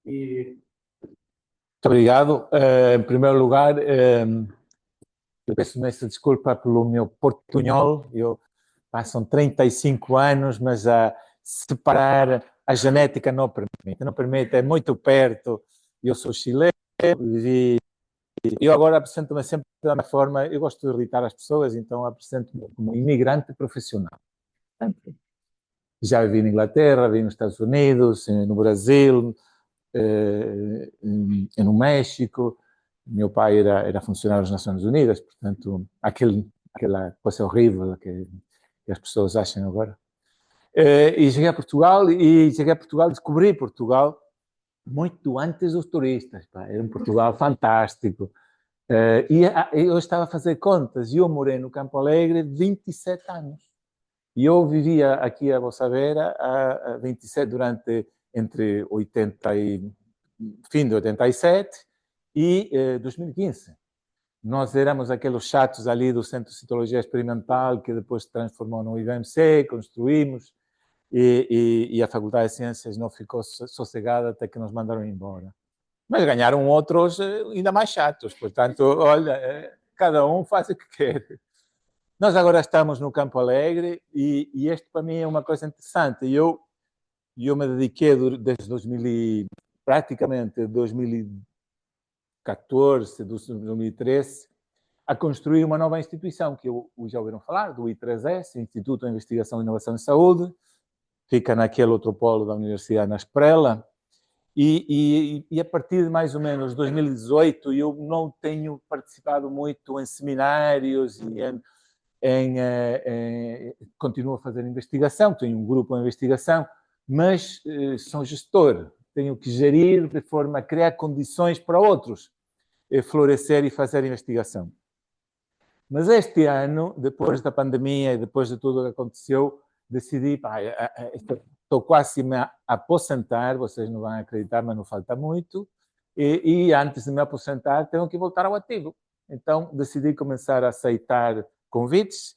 Muito obrigado. Em primeiro lugar, eu peço imensa desculpa pelo meu portunhol. São 35 anos, mas a separar a genética não permite, é muito perto. Eu sou chileno, eu agora apresento-me sempre da minha forma, eu gosto de irritar as pessoas, então apresento-me como imigrante profissional. Já vivi na Inglaterra, vivi nos Estados Unidos, no Brasil, no México. Meu pai era funcionário das Nações Unidas, portanto, aquela coisa horrível que as pessoas acham agora. E cheguei a Portugal, descobri Portugal muito antes dos turistas. Era um Portugal fantástico. E eu estava a fazer contas, e eu morei no Campo Alegre 27 anos. E eu vivia aqui a Vossa Vera a 27, entre 80 e fim de 87 e 2015. Nós éramos aqueles chatos ali do Centro de Citologia Experimental, que depois se transformou no IBMC, construímos, e a Faculdade de Ciências não ficou sossegada até que nos mandaram embora. Mas ganharam outros ainda mais chatos, portanto, olha, cada um faz o que quer. Nós agora estamos no Campo Alegre e este para mim é uma coisa interessante. Eu me dediquei desde praticamente 2014, 2013, a construir uma nova instituição que já ouviram falar, do I3S, Instituto de Investigação e Inovação em Saúde, fica naquele outro polo da Universidade na Esprela, e a partir de mais ou menos 2018 eu não tenho participado muito em seminários e continuo a fazer investigação, tenho um grupo de investigação, mas sou gestor, tenho que gerir de forma a criar condições para outros florescer e fazer investigação. Mas este ano, depois da pandemia e depois de tudo o que aconteceu, decidi, estou quase a me aposentar, vocês não vão acreditar, mas não falta muito, e antes de me aposentar tenho que voltar ao ativo. Então decidi começar a aceitar convites.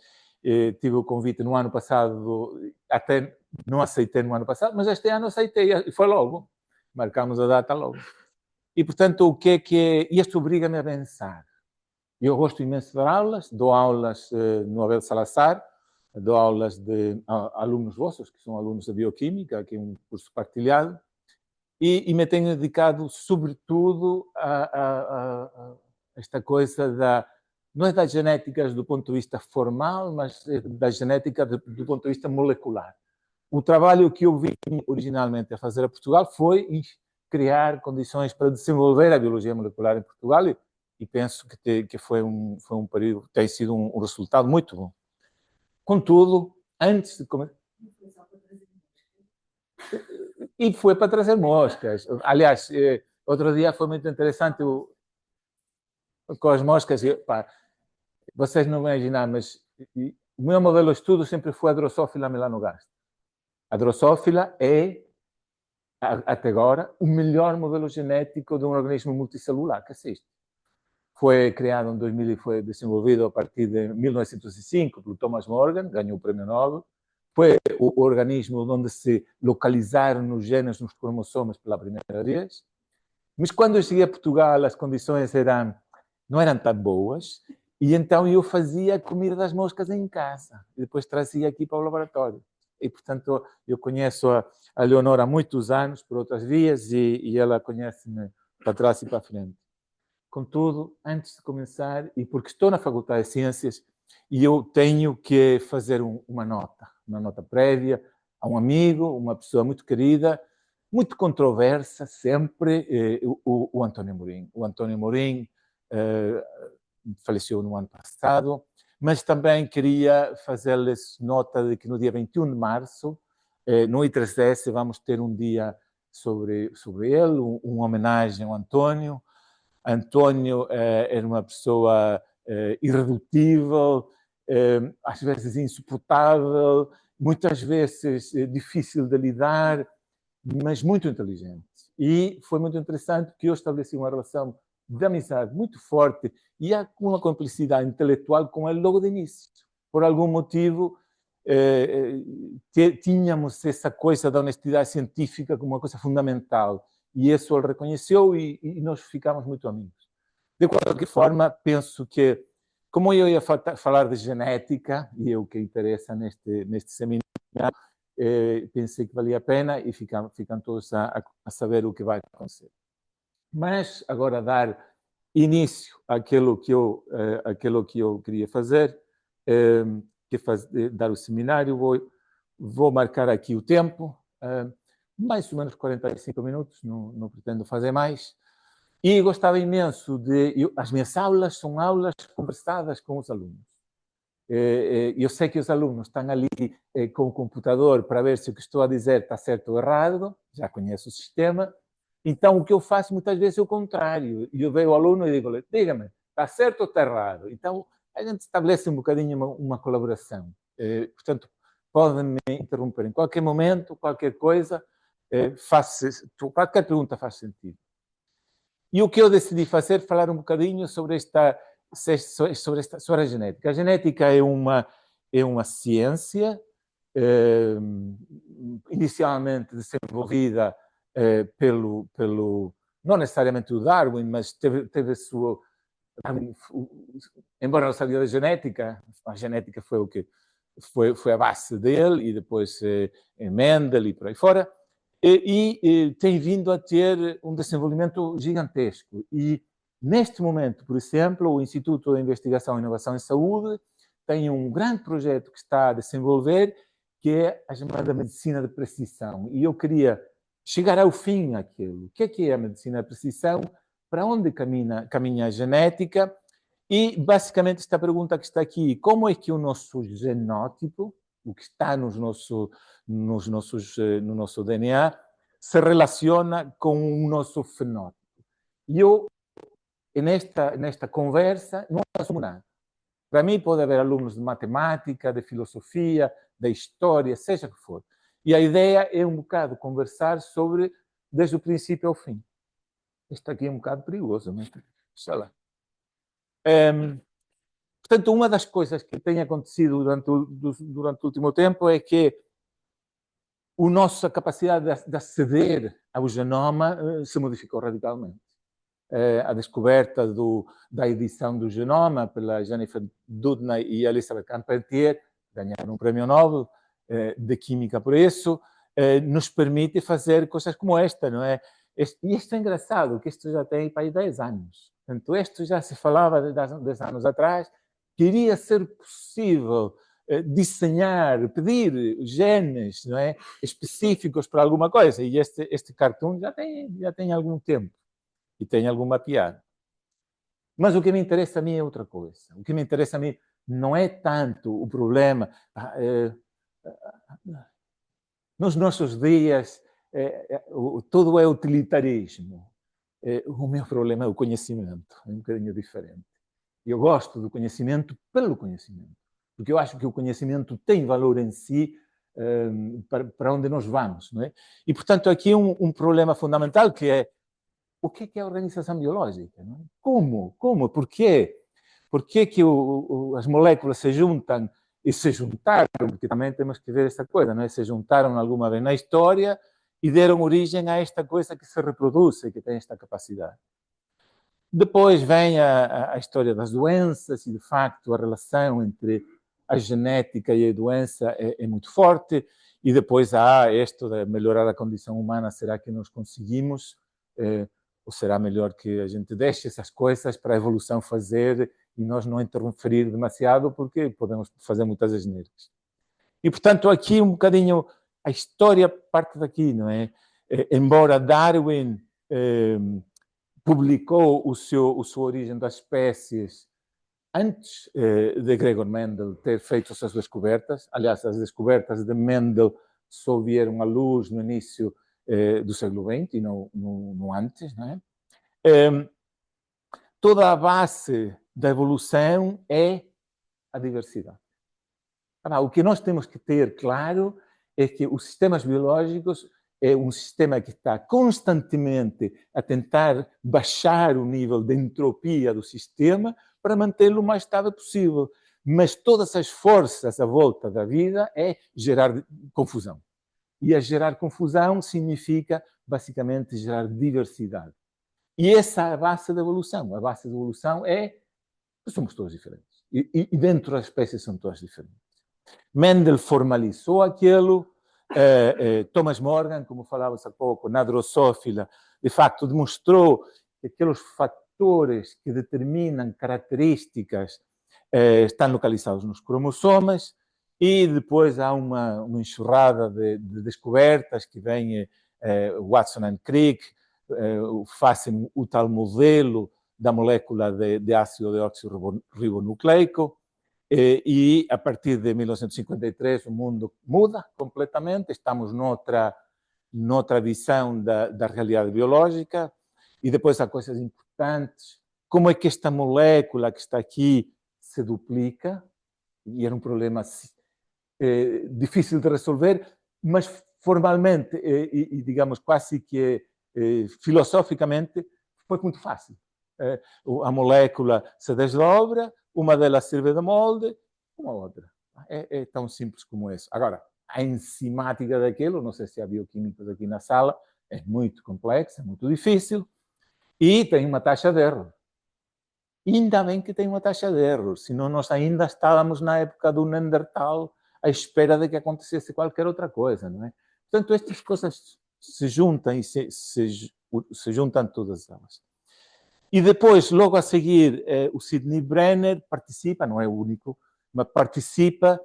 Tive o convite no ano passado, até não aceitei no ano passado, mas este ano aceitei, e foi logo. Marcamos a data logo. E, portanto, o que é? Isto obriga-me a pensar. Eu gosto imenso de dar aulas, dou aulas no Abel Salazar, dou aulas de alunos vossos, que são alunos de Bioquímica, que é um curso partilhado, e me tenho dedicado, sobretudo, a esta coisa não é das genéticas do ponto de vista formal, mas da genética do ponto de vista molecular. O trabalho que eu vim originalmente a fazer a Portugal foi criar condições para desenvolver a biologia molecular em Portugal e penso que foi um período, tem sido um resultado muito bom. Contudo, antes de começar... E foi para trazer moscas. Aliás, outro dia foi muito interessante com as moscas. Vocês não vão imaginar, mas o meu modelo de estudo sempre foi a Drosophila melanogaster. A Drosophila é, até agora, o melhor modelo genético de um organismo multicelular que existe. Foi criado em 2000 e foi desenvolvido a partir de 1905 por Thomas Morgan, ganhou o Prêmio Nobel. Foi o organismo onde se localizaram os genes nos cromossomas pela primeira vez. Mas quando eu cheguei a Portugal, as condições não eram tão boas, e então eu fazia comida das moscas em casa, e depois trazia aqui para o laboratório. E, portanto, eu conheço a Leonor há muitos anos, por outras vias, e ela conhece-me para trás e para frente. Contudo, antes de começar, e porque estou na Faculdade de Ciências, e eu tenho que fazer uma nota prévia a um amigo, uma pessoa muito querida, muito controversa sempre, o António Morim. O António Morim faleceu no ano passado, mas também queria fazer-lhes nota de que no dia 21 de março, no I3S, vamos ter um dia sobre ele, uma homenagem ao António. António era uma pessoa irredutível, às vezes insuportável, muitas vezes difícil de lidar, mas muito inteligente. E foi muito interessante porque eu estabeleci uma relação de amizade muito forte e há uma cumplicidade intelectual com ele logo de início. Por algum motivo, tínhamos essa coisa da honestidade científica como uma coisa fundamental. e isso ele reconheceu e nós ficamos muito amigos. De qualquer forma, penso que, como eu ia falar de genética, e é o que interessa neste seminário, pensei que valia a pena e ficam todos a saber o que vai acontecer. Mas agora dar início àquilo que eu queria fazer, que é dar o seminário, vou marcar aqui o tempo, mais ou menos 45 minutos, não pretendo fazer mais. E gostava imenso as minhas aulas são aulas conversadas com os alunos. Eu sei que os alunos estão ali com o computador para ver se o que estou a dizer está certo ou errado, já conheço o sistema. Então, o que eu faço muitas vezes é o contrário. Eu vejo o aluno e digo-lhe, diga-me, está certo ou está errado? Então, a gente estabelece um bocadinho uma colaboração. Portanto, podem me interromper em qualquer momento, qualquer coisa, qualquer pergunta faz sentido. E o que eu decidi fazer, falar um bocadinho sobre a genética. A genética é uma ciência inicialmente desenvolvida pelo não necessariamente o Darwin, mas teve a sua... Embora não sabia da genética, a genética foi o que foi a base dele, e depois Mendel e por aí fora. E tem vindo a ter um desenvolvimento gigantesco. E, neste momento, por exemplo, o Instituto de Investigação e Inovação em Saúde tem um grande projeto que está a desenvolver, que é a chamada medicina de precisão. E eu queria chegar ao fim àquilo. O que é a medicina de precisão? Para onde caminha a genética? E, basicamente, esta pergunta que está aqui, como é que o nosso genótipo, o que está no nosso DNA, se relaciona com o nosso fenótipo? E eu, nesta conversa, não assumo nada. Para mim, pode haver alunos de matemática, de filosofia, de história, seja o que for. E a ideia é um bocado conversar sobre, desde o princípio ao fim. Isto aqui é um bocado perigoso, mas sei lá. Portanto, uma das coisas que tem acontecido durante o último tempo é que a nossa capacidade de aceder ao genoma se modificou radicalmente. A descoberta da edição do genoma pela Jennifer Doudna e Elizabeth Carpentier, ganharam um prémio Nobel de Química por isso, nos permite fazer coisas como esta, não é? E isto é engraçado, que isto já tem para aí 10 anos. Portanto, isto já se falava de 10 anos atrás, que iria ser possível desenhar, pedir genes, não é, específicos para alguma coisa. E este cartoon já tem algum tempo e tem alguma piada. Mas o que me interessa a mim é outra coisa. O que me interessa a mim não é tanto o problema... nos nossos dias, tudo é utilitarismo. O meu problema é o conhecimento, é um bocadinho diferente. Eu gosto do conhecimento pelo conhecimento, porque eu acho que o conhecimento tem valor em si para onde nós vamos, não é? E, portanto, aqui um problema fundamental que é o que é a organização biológica, não é? Como? Porquê? Porquê que as moléculas se juntam e se juntaram? Porque também temos que ver esta coisa, não é? Se juntaram alguma vez na história e deram origem a esta coisa que se reproduz e que tem esta capacidade. Depois vem a história das doenças e, de facto, a relação entre a genética e a doença é muito forte. E depois há isto de melhorar a condição humana. Será que nós conseguimos? Ou será melhor que a gente deixe essas coisas para a evolução fazer e nós não interferir demasiado, porque podemos fazer muitas asneiras. E, portanto, aqui um bocadinho a história parte daqui, não é? Embora Darwin publicou a sua origem das espécies antes de Gregor Mendel ter feito essas descobertas. Aliás, as descobertas de Mendel só vieram à luz no início do século XX e não antes, não é? Toda a base da evolução é a diversidade. O que nós temos que ter claro é que os sistemas biológicos é um sistema que está constantemente a tentar baixar o nível de entropia do sistema para mantê-lo o mais estável possível. Mas todas as forças à volta da vida é gerar confusão. E a gerar confusão significa, basicamente, gerar diversidade. E essa é a base da evolução. A base da evolução é que somos todos diferentes. E dentro das espécies são todas diferentes. Mendel formalizou aquilo. Thomas Morgan, como falávamos há pouco, na Drosophila, de facto demonstrou que aqueles fatores que determinam características estão localizados nos cromossomas, e depois há uma enxurrada de descobertas que vem Watson and Crick, fazem o tal modelo da molécula de ácido deoxirribonucleico, e a partir de 1953 o mundo muda completamente, estamos noutra visão da realidade biológica, e depois há coisas importantes, como é que esta molécula que está aqui se duplica, e era um problema difícil de resolver, mas formalmente e digamos quase que filosoficamente foi muito fácil. A molécula se desdobra, uma delas serve de molde, uma outra. É tão simples como isso. Agora, a enzimática daquilo, não sei se há bioquímicos aqui na sala, é muito complexa, é muito difícil, e tem uma taxa de erro. Ainda bem que tem uma taxa de erro, senão nós ainda estávamos na época do Neandertal à espera de que acontecesse qualquer outra coisa, não é? Portanto, estas coisas se juntam e se juntam todas elas. E depois, logo a seguir, o Sidney Brenner participa, não é o único, mas participa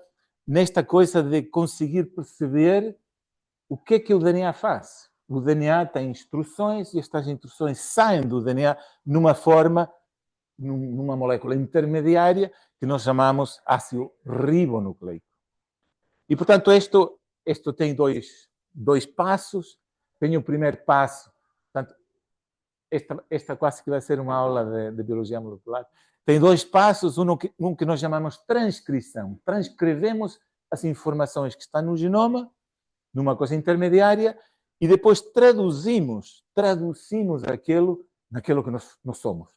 nesta coisa de conseguir perceber o que o DNA faz. O DNA tem instruções e estas instruções saem do DNA numa forma, numa molécula intermediária que nós chamamos ácido ribonucleico. E, portanto, isto tem dois passos. Tem o primeiro passo, portanto, esta quase que vai ser uma aula de biologia molecular. Tem dois passos, um que nós chamamos transcrição. Transcrevemos as informações que estão no genoma, numa coisa intermediária, e depois traduzimos aquilo naquilo que nós somos.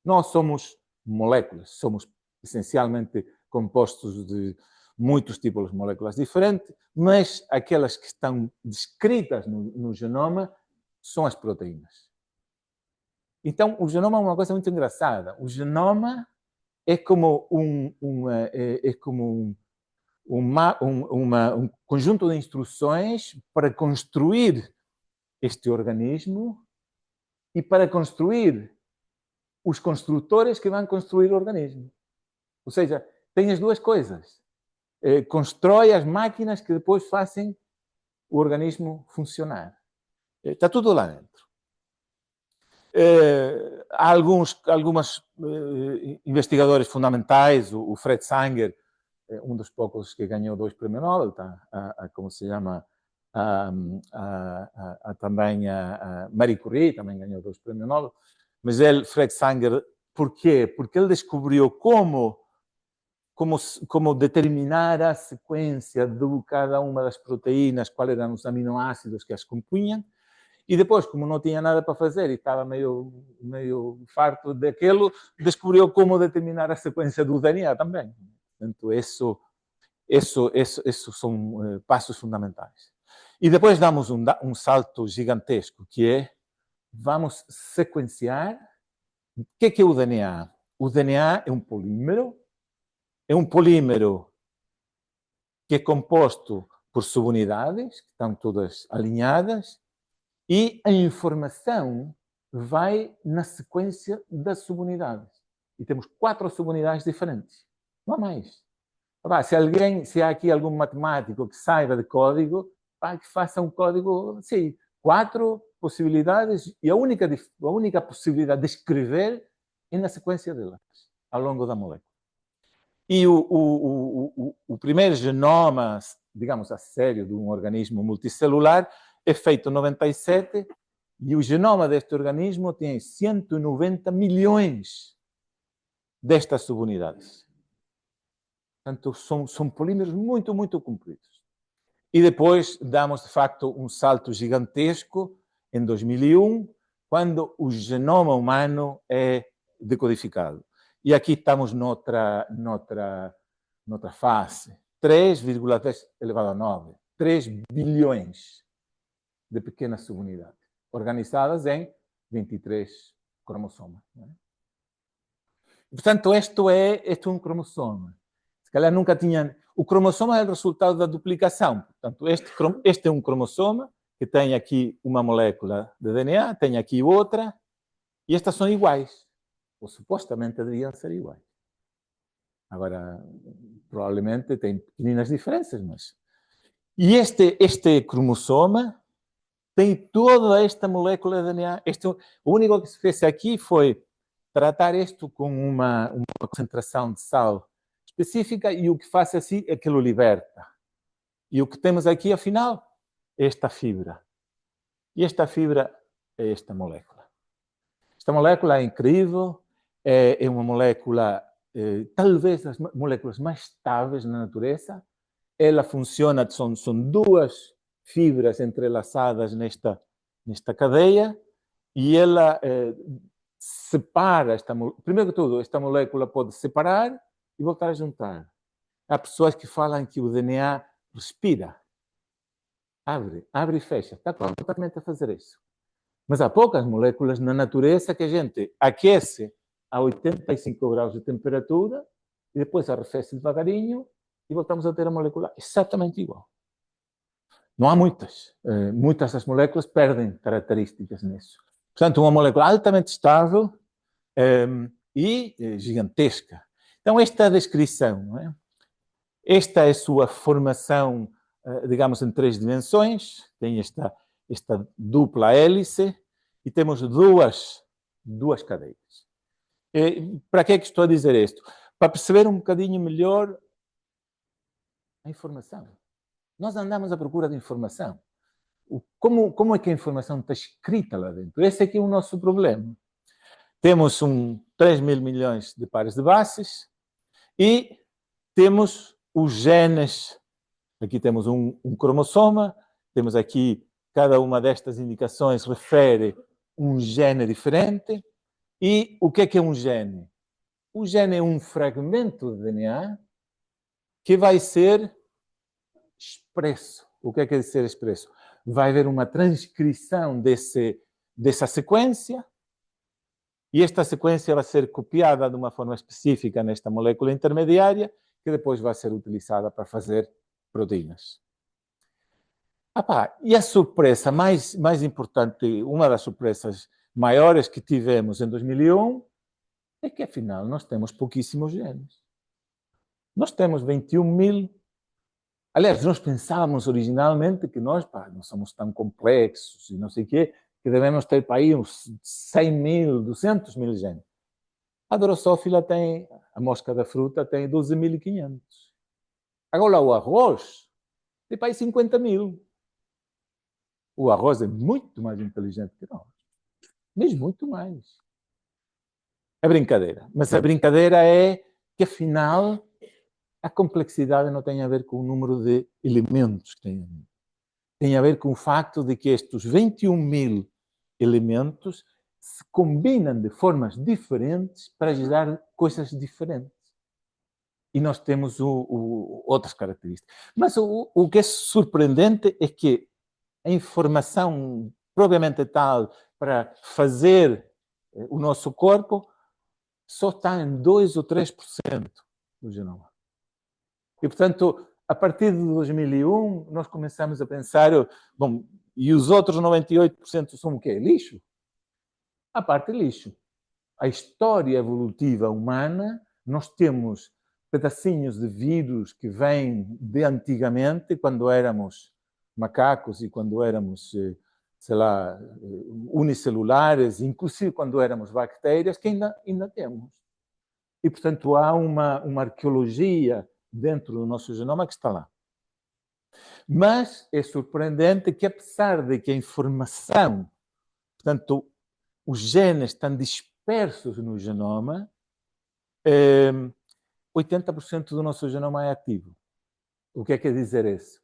Nós somos moléculas, somos essencialmente compostos de muitos tipos de moléculas diferentes, mas aquelas que estão descritas no genoma são as proteínas. Então, o genoma é uma coisa muito engraçada. O genoma é como um conjunto de instruções para construir este organismo e para construir os construtores que vão construir o organismo. Ou seja, tem as duas coisas. Constrói as máquinas que depois fazem o organismo funcionar. Está tudo lá dentro. Há alguns investigadores fundamentais, o Fred Sanger, um dos poucos que ganhou 2 prémios Nobel, como se chama, também a Marie Curie, também ganhou 2 prémios Nobel, mas Fred Sanger, por quê? Porque ele descobriu como determinar a sequência de cada uma das proteínas, quais eram os aminoácidos que as compunham, e depois, como não tinha nada para fazer e estava meio farto daquilo, descobriu como determinar a sequência do DNA também. Portanto, isso são passos fundamentais. E depois damos um salto gigantesco, que é, vamos sequenciar. O que é o DNA? O DNA é um polímero que é composto por subunidades, que estão todas alinhadas, e a informação vai na sequência das subunidades. E temos 4 subunidades diferentes. Não há mais. Se há aqui algum matemático que saiba de código, que faça um código, sim, 4 possibilidades, e a única possibilidade de escrever é na sequência delas, ao longo da molécula. E o primeiro genoma, digamos, a sério, de um organismo multicelular é feito em 97, e o genoma deste organismo tem 190 milhões destas subunidades. Portanto, são polímeros muito, muito compridos. E depois damos, de facto, um salto gigantesco em 2001, quando o genoma humano é decodificado. E aqui estamos noutra fase, 3,10 elevado a 9. 3 bilhões de pequenas subunidades, organizadas em 23 cromossomas. Né? Portanto, este é um cromossoma. Se calhar nunca tinha... O cromossoma é o resultado da duplicação. Portanto, este é um cromossoma que tem aqui uma molécula de DNA, tem aqui outra, e estas são iguais. Ou supostamente deveriam ser iguais. Agora, provavelmente tem pequenas diferenças, mas... E este cromossoma tem toda esta molécula de DNA. O único que se fez aqui foi tratar isto com uma concentração de sal específica e o que faz assim é que o liberta. E o que temos aqui, afinal, é esta fibra. E esta fibra é esta molécula. Esta molécula é incrível, é uma molécula, talvez das moléculas mais estáveis na natureza. Ela funciona, são duas fibras entrelaçadas nesta cadeia e ela separa primeiro que tudo, esta molécula pode separar e voltar a juntar. Há pessoas que falam que o DNA respira. Abre e fecha. Está completamente a fazer isso. Mas há poucas moléculas na natureza que a gente aquece a 85 graus de temperatura e depois arrefece devagarinho e voltamos a ter a molécula exatamente igual. Não há muitas. Muitas das moléculas perdem características nisso. Portanto, uma molécula altamente estável e gigantesca. Então, esta é a descrição. Não é? Esta é a sua formação, digamos, em 3 dimensões. Tem esta dupla hélice e temos duas cadeias. Para que é que estou a dizer isto? Para perceber um bocadinho melhor a informação. Nós andamos à procura de informação. Como é que a informação está escrita lá dentro? Esse aqui é o nosso problema. Temos 3 mil milhões de pares de bases e temos os genes. Aqui temos um cromossoma, temos aqui cada uma destas indicações refere um gene diferente. E o que é um gene? O gene é um fragmento de DNA que vai ser expresso. O que é ser expresso? Vai haver uma transcrição dessa sequência e esta sequência vai ser copiada de uma forma específica nesta molécula intermediária que depois vai ser utilizada para fazer proteínas. E a surpresa mais importante, uma das surpresas maiores que tivemos em 2001 é que, afinal, nós temos pouquíssimos genes. Nós temos 21 mil. Aliás, nós pensávamos originalmente que nós não somos tão complexos e não sei o quê, que devemos ter para aí uns 100 mil, 200 mil genes. A Drosophila tem, a mosca da fruta, tem 12.500. Agora, o arroz tem para aí 50 mil. O arroz é muito mais inteligente que nós. Mas muito mais. É brincadeira. Mas a brincadeira é que, afinal, a complexidade não tem a ver com o número de elementos que tem. Tem a ver com o facto de que estes 21 mil elementos se combinam de formas diferentes para gerar coisas diferentes. E nós temos outras características. Mas o que é surpreendente é que a informação propriamente tal para fazer o nosso corpo só está em 2 ou 3% do genoma. E, portanto, a partir de 2001, nós começamos a pensar, e os outros 98% são o quê? Lixo? A parte lixo. A história evolutiva humana, nós temos pedacinhos de vírus que vêm de antigamente, quando éramos macacos e quando éramos, sei lá, unicelulares, inclusive quando éramos bactérias, que ainda temos. E, portanto, há uma arqueologia dentro do nosso genoma que está lá. Mas é surpreendente que, apesar de que a informação, portanto, os genes estão dispersos no genoma, 80% do nosso genoma é ativo. O que é quer dizer isso?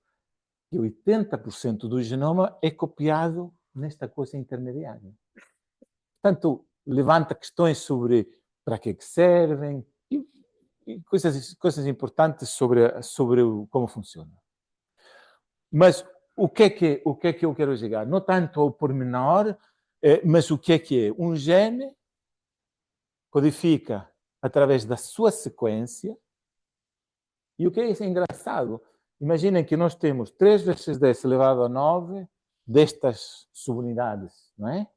Que 80% do genoma é copiado nesta coisa intermediária. Portanto, levanta questões sobre para que servem e coisas importantes sobre como funciona. Mas o que é que eu quero chegar? Não tanto ao pormenor, mas o que é? Um gene codifica através da sua sequência. E o que é isso engraçado? Imaginem que nós temos 3 vezes 10 elevado a 9 destas subunidades, não é?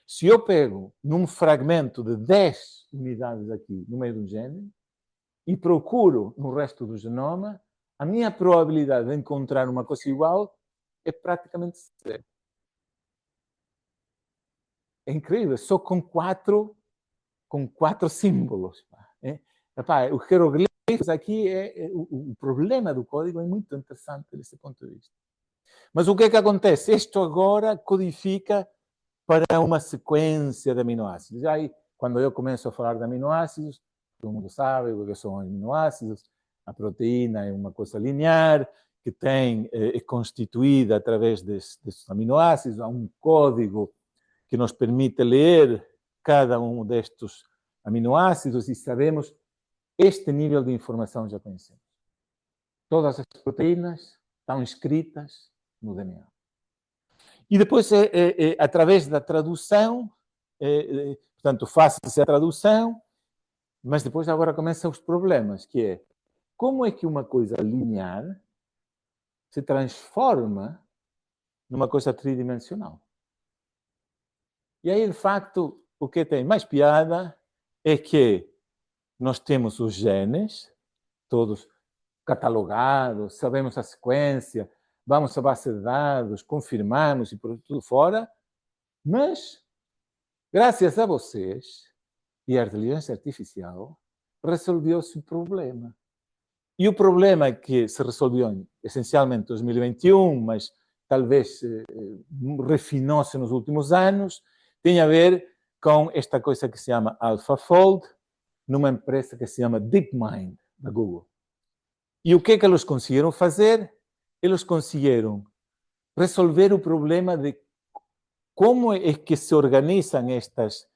Se eu pego num fragmento de 10 unidades aqui no meio do gene e procuro no resto do genoma, a minha probabilidade de encontrar uma coisa igual é praticamente zero. É incrível, só com quatro símbolos. Epá, os hieroglifos aqui, o problema do código é muito interessante desse ponto de vista. Mas o que é que acontece? Isto agora codifica para uma sequência de aminoácidos. E aí, quando eu começo a falar de aminoácidos, todo mundo sabe o que são aminoácidos. A proteína é uma coisa linear, que é constituída através desses aminoácidos. Há um código que nos permite ler cada um destes aminoácidos e sabemos este nível de informação já conhecemos. Todas as proteínas estão escritas no DNA. E depois, através da tradução, portanto, faz-se a tradução, mas depois agora começam os problemas, que é como é que uma coisa linear se transforma numa coisa tridimensional. E aí, de facto, o que tem mais piada é que nós temos os genes, todos catalogados, sabemos a sequência, vamos à base de dados, confirmamos e por tudo fora, mas, graças a vocês e à inteligência artificial, resolveu-se o problema. E o problema que se resolveu essencialmente em 2021, mas talvez refinou-se nos últimos anos, tem a ver com esta coisa que se chama AlphaFold, numa empresa que se chama DeepMind, da Google. E o que é que eles conseguiram fazer? Eles conseguiram resolver o problema de como é que se organizam estas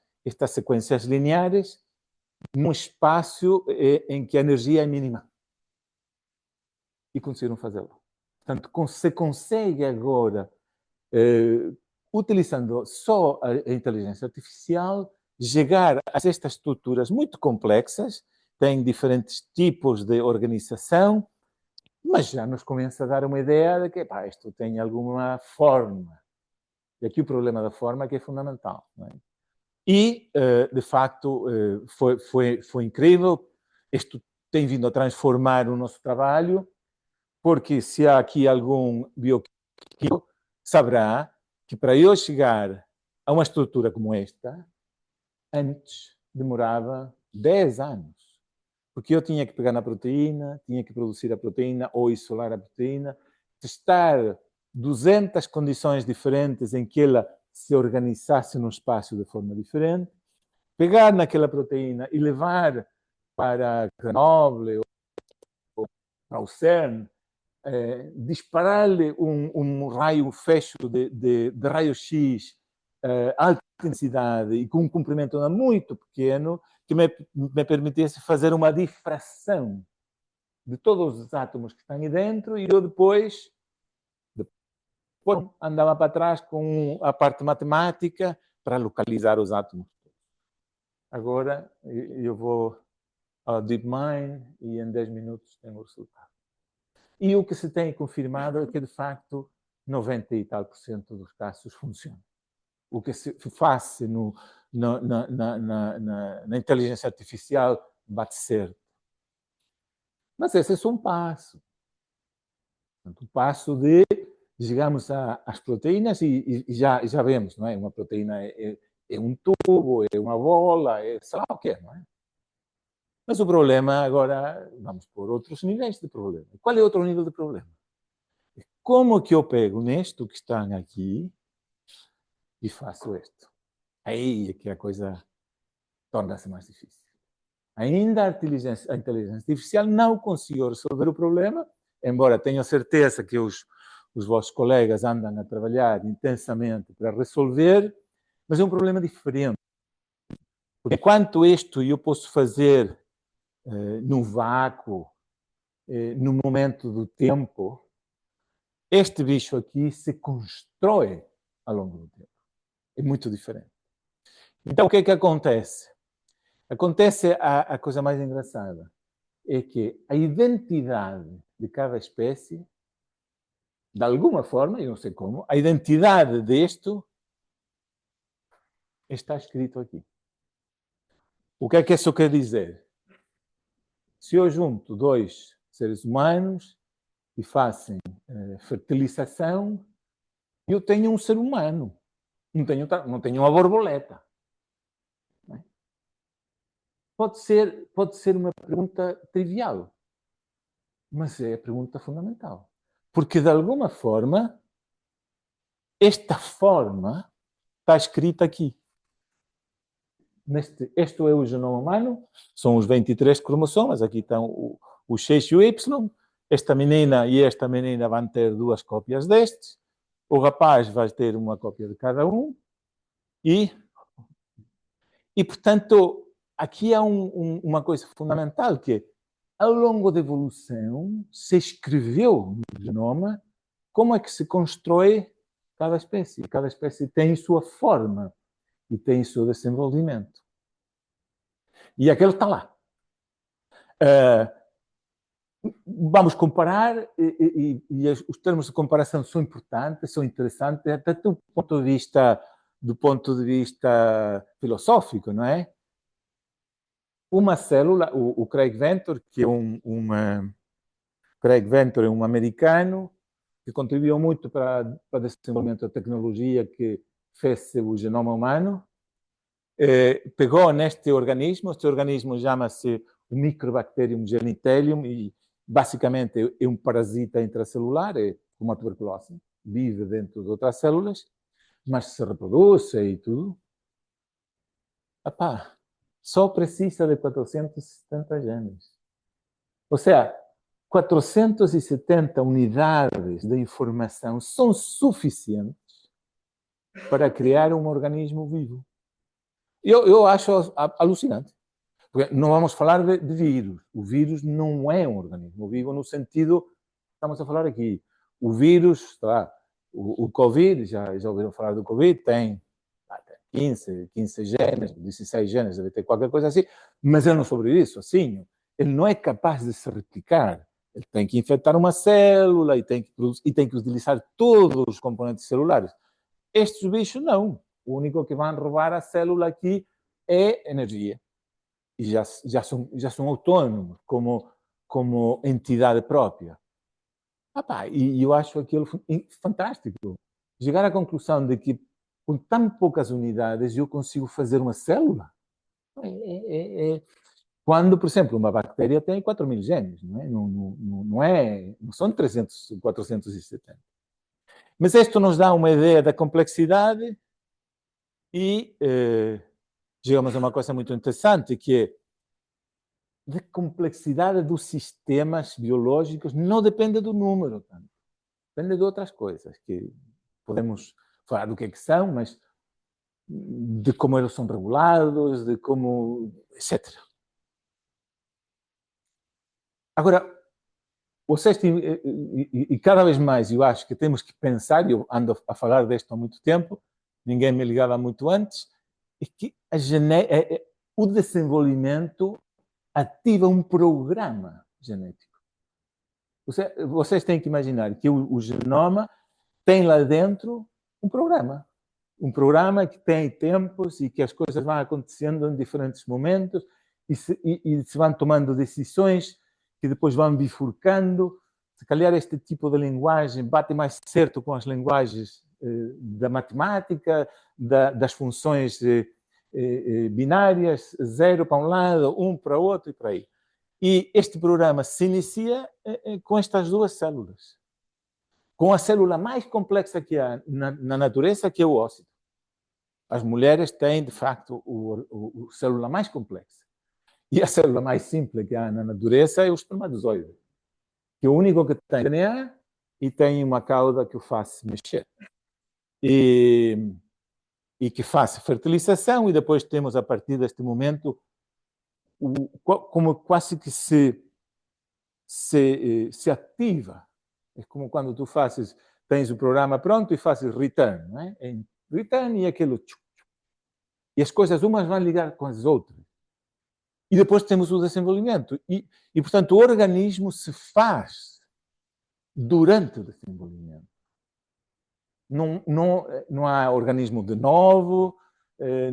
sequências lineares num espaço em que a energia é mínima. E conseguiram fazê-lo. Portanto, se consegue agora, utilizando só a inteligência artificial, chegar a estas estruturas muito complexas, têm diferentes tipos de organização, mas já nos começa a dar uma ideia de que isto tem alguma forma. E aqui o problema da forma é que é fundamental. Não é? E, de facto, foi incrível. Isto tem vindo a transformar o nosso trabalho, porque se há aqui algum bioquímico, saberá que para eu chegar a uma estrutura como esta, antes demorava 10 anos. Porque eu tinha que pegar na proteína, tinha que produzir a proteína ou isolar a proteína, testar 200 condições diferentes em que ela se organizasse num espaço de forma diferente, pegar naquela proteína e levar para Grenoble ou para o CERN, disparar-lhe um raio fecho de raio-x alta intensidade e com um comprimento muito pequeno que me permitisse fazer uma difração de todos os átomos que estão aí dentro e eu depois andava para trás com a parte matemática para localizar os átomos. Agora eu vou ao DeepMind e em 10 minutos tenho o resultado. E o que se tem confirmado é que, de facto, 90 e tal % dos casos funciona. O que se faz na inteligência artificial bate certo. Mas esse é só um passo. Um passo de, digamos, às proteínas e já vemos, não é? Uma proteína é um tubo, é uma bola, é sei lá o que é, não é? Mas o problema agora, vamos por outros níveis de problema. Qual é outro nível de problema? Como que eu pego neste que estão aqui e faço isto? Aí é que a coisa torna-se mais difícil. Ainda a inteligência artificial não conseguiu resolver o problema, embora tenha certeza que os vossos colegas andam a trabalhar intensamente para resolver, mas é um problema diferente. Porque enquanto isto eu posso fazer no vácuo, no momento do tempo, Este bicho aqui se constrói ao longo do tempo. É muito diferente. Então, o que é que acontece? Acontece a coisa mais engraçada. É que a identidade de cada espécie, de alguma forma, eu não sei como, a identidade deste está escrito aqui. O que é que isso quer dizer? Se eu junto dois seres humanos e façam fertilização, eu tenho um ser humano, não tenho uma borboleta. Pode ser uma pergunta trivial, mas é a pergunta fundamental. Porque, de alguma forma, esta forma está escrita aqui. Este é o genoma humano, são os 23 cromossomas, aqui estão o X e o Y. Esta menina e esta menina vão ter 2 cópias destes. O rapaz vai ter uma cópia de cada um. E portanto, aqui há uma coisa fundamental, que é, ao longo da evolução, se escreveu no genoma como é que se constrói cada espécie. Cada espécie tem sua forma e tem seu desenvolvimento. E aquele está lá. Vamos comparar, e os termos de comparação são importantes, são interessantes, até do ponto de vista filosófico, não é? Uma célula, o Craig Venter, que é Craig Venter é um americano que contribuiu muito para o desenvolvimento da tecnologia que fez o genoma humano, pegou neste organismo, este organismo chama-se o Microbacterium genitalium e basicamente é um parasita intracelular, é como a tuberculose, vive dentro de outras células, mas se reproduz e tudo. Epá, só precisa de 470 genes. Ou seja, 470 unidades de informação são suficientes para criar um organismo vivo. Eu acho alucinante. Porque não vamos falar de vírus. O vírus não é um organismo vivo no sentido que estamos a falar aqui. O vírus, tá, o Covid, já ouviram falar do Covid, tem 15 genes, 16 genes, deve ter qualquer coisa assim, mas ele não sobrevive sozinho. Ele não é capaz de se replicar. Ele tem que infectar uma célula e tem que utilizar todos os componentes celulares. Estes bichos não. O único que vão roubar a célula aqui é energia. E já são autônomos como entidade própria. E eu acho aquilo fantástico. Chegar à conclusão de que com tão poucas unidades eu consigo fazer uma célula. Quando, por exemplo, uma bactéria tem 4.000 genes, não são 300, 470. Mas isto nos dá uma ideia da complexidade e chegamos a uma coisa muito interessante, que é da complexidade dos sistemas biológicos não depende do número, tanto. Depende de outras coisas, que podemos falar do que é que são, mas de como eles são regulados, de como, etc. Agora, vocês e cada vez mais eu acho que temos que pensar, eu ando a falar disto há muito tempo, ninguém me ligava muito antes, é que o desenvolvimento ativa um programa genético. Vocês têm que imaginar que o genoma tem lá dentro um programa que tem tempos e que as coisas vão acontecendo em diferentes momentos e se vão tomando decisões que depois vão bifurcando. Se calhar este tipo de linguagem bate mais certo com as linguagens da matemática, das funções binárias, 0 para um lado, 1 para o outro e por aí. E este programa se inicia com estas duas células. Com a célula mais complexa que há na natureza, que é o ócito. As mulheres têm, de facto, a célula mais complexa. E a célula mais simples que há na natureza é o espermatozoide, que é o único que tem DNA e tem uma cauda que o faz mexer. E que faz fertilização, e depois temos, a partir deste momento, como quase que se ativa É como quando tu tens o programa pronto e fazes return, não é? Em return e aquilo... E as coisas umas vão ligar com as outras. E depois temos o desenvolvimento. E, portanto, o organismo se faz durante o desenvolvimento. Não há organismo de novo,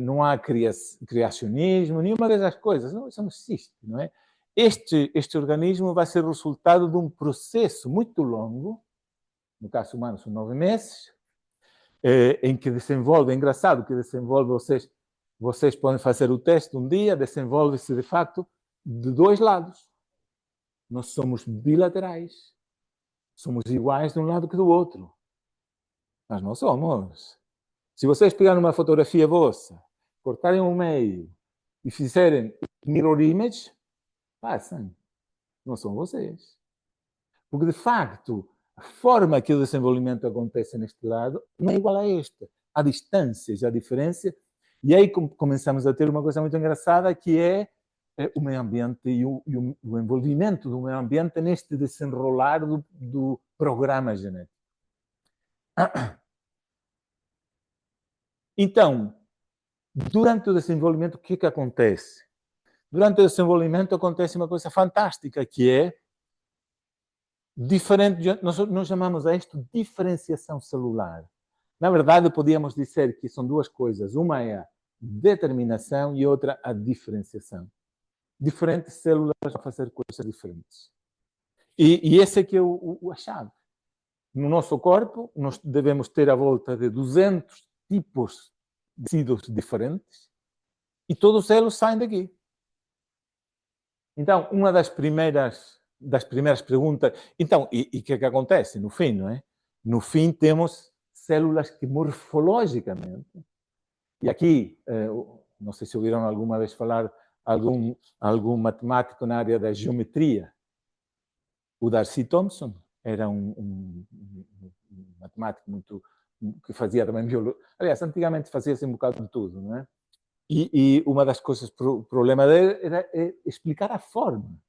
não há criacionismo, nenhuma dessas coisas. Não, isso não existe, não é? Este organismo vai ser resultado de um processo muito longo, no caso humano são 9 meses, em que desenvolve, é engraçado que desenvolve, vocês podem fazer o teste um dia, desenvolve-se de facto de 2 lados. Nós somos bilaterais. Somos iguais de um lado que do outro. Mas não somos. Se vocês pegarem uma fotografia vossa, cortarem um meio e fizerem mirror image, passam. Não são vocês. Porque, de facto, a forma que o desenvolvimento acontece neste lado não é igual a esta. Há distâncias, há diferença. E aí começamos a ter uma coisa muito engraçada, que é o meio ambiente e o envolvimento do meio ambiente neste desenrolar do programa genético. Então, durante o desenvolvimento, o que acontece? Durante o desenvolvimento acontece uma coisa fantástica, que é diferente. Nós chamamos a isto diferenciação celular. Na verdade, podíamos dizer que são 2 coisas. Uma é a determinação e outra a diferenciação. Diferentes células vão fazer coisas diferentes. E esse é que é a chave. No nosso corpo, nós devemos ter à volta de 200 tipos de tecidos diferentes e todos eles saem daqui. Então, uma das primeiras perguntas... Então, e o que acontece no fim, não é? No fim, temos células que morfologicamente... E aqui, não sei se ouviram alguma vez falar algum matemático na área da geometria. O Darcy Thompson era um matemático que fazia também biologia. Aliás, antigamente fazia-se um bocado de tudo, não é? E uma das coisas, o problema dele era explicar a forma.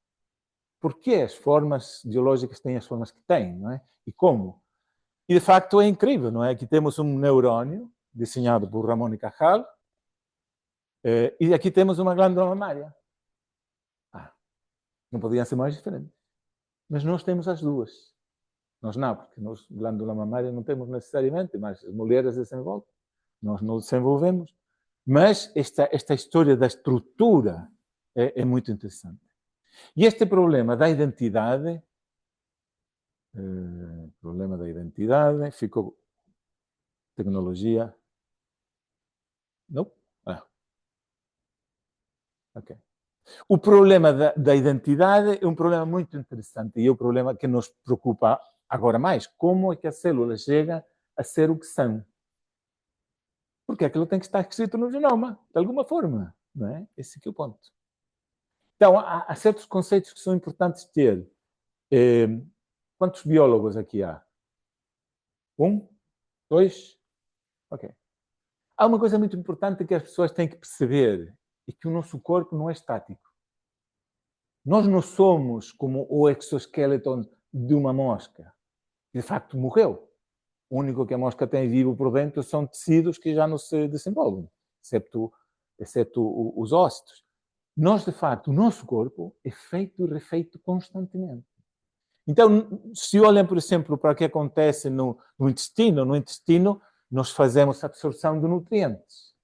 Por que as formas biológicas têm as formas que têm, não é? E como? E, de facto, é incrível, não é? Aqui temos um neurônio, desenhado por Ramón y Cajal, e aqui temos uma glândula mamária. Não podiam ser mais diferentes. Mas nós temos as duas. Nós não, porque nós, glândula mamária, não temos necessariamente, mas as mulheres desenvolvem. Nós não desenvolvemos. Mas esta história da estrutura é muito interessante. E este problema da identidade, ficou tecnologia. Não? Ok. O problema da identidade é um problema muito interessante e é o problema que nos preocupa agora mais. Como é que as células chegam a ser o que são? Porque aquilo tem que estar escrito no genoma, de alguma forma, não é? Esse aqui é o ponto. Então, há certos conceitos que são importantes ter. Quantos biólogos aqui há? 1? 2? Ok. Há uma coisa muito importante que as pessoas têm que perceber, é que o nosso corpo não é estático. Nós não somos como o exoskeleton de uma mosca, que de facto morreu. O único que a mosca tem vivo por dentro são tecidos que já não se desenvolvem, exceto os ossos. Nós, de facto, o nosso corpo é feito e refeito constantemente. Então, se olham, por exemplo, para o que acontece no intestino, nós fazemos absorção de nutrientes.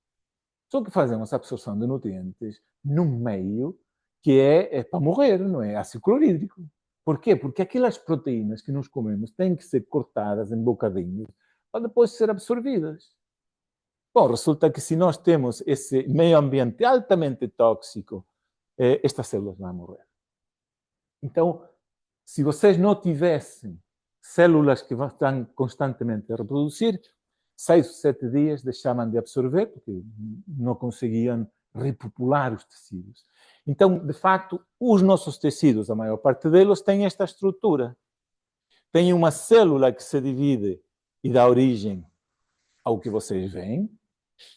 Só que fazemos absorção de nutrientes num meio que é para morrer, não é? Ácido clorídrico. Por quê? Porque aquelas proteínas que nós comemos têm que ser cortadas em bocadinhos para depois ser absorvidas. Bom, resulta que se nós temos esse meio ambiente altamente tóxico, estas células vão morrer. Então, se vocês não tivessem células que estão constantemente a reproduzir, 6 ou 7 dias deixavam de absorver, porque não conseguiam repopular os tecidos. Então, de facto, os nossos tecidos, a maior parte deles, têm esta estrutura. Tem uma célula que se divide e dá origem ao que vocês veem,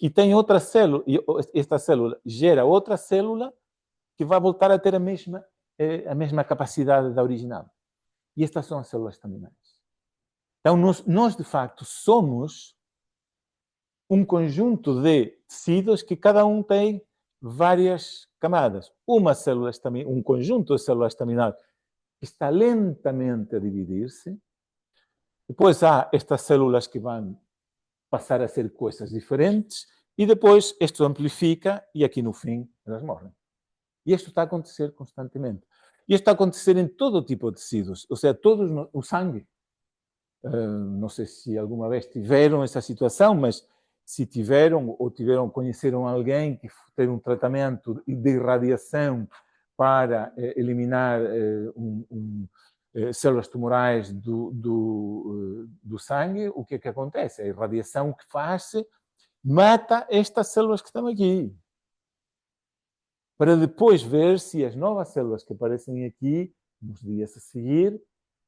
e tem outra célula, e esta célula gera outra célula que vai voltar a ter a mesma capacidade da original. E estas são as células staminais. Então, nós de facto somos um conjunto de tecidos que cada um tem várias camadas. Um conjunto de células estaminadas que está lentamente a dividir-se. Depois há estas células que vão passar a ser coisas diferentes e depois isto amplifica e aqui no fim elas morrem. E isto está a acontecer constantemente. E isto está a acontecer em todo tipo de tecidos, ou seja, o sangue. Não sei se alguma vez tiveram essa situação, mas se tiveram ou conheceram alguém que teve um tratamento de irradiação para eliminar células tumorais do sangue, o que é que acontece? A irradiação que faz-se mata estas células que estão aqui. Para depois ver se as novas células que aparecem aqui, nos dias a seguir,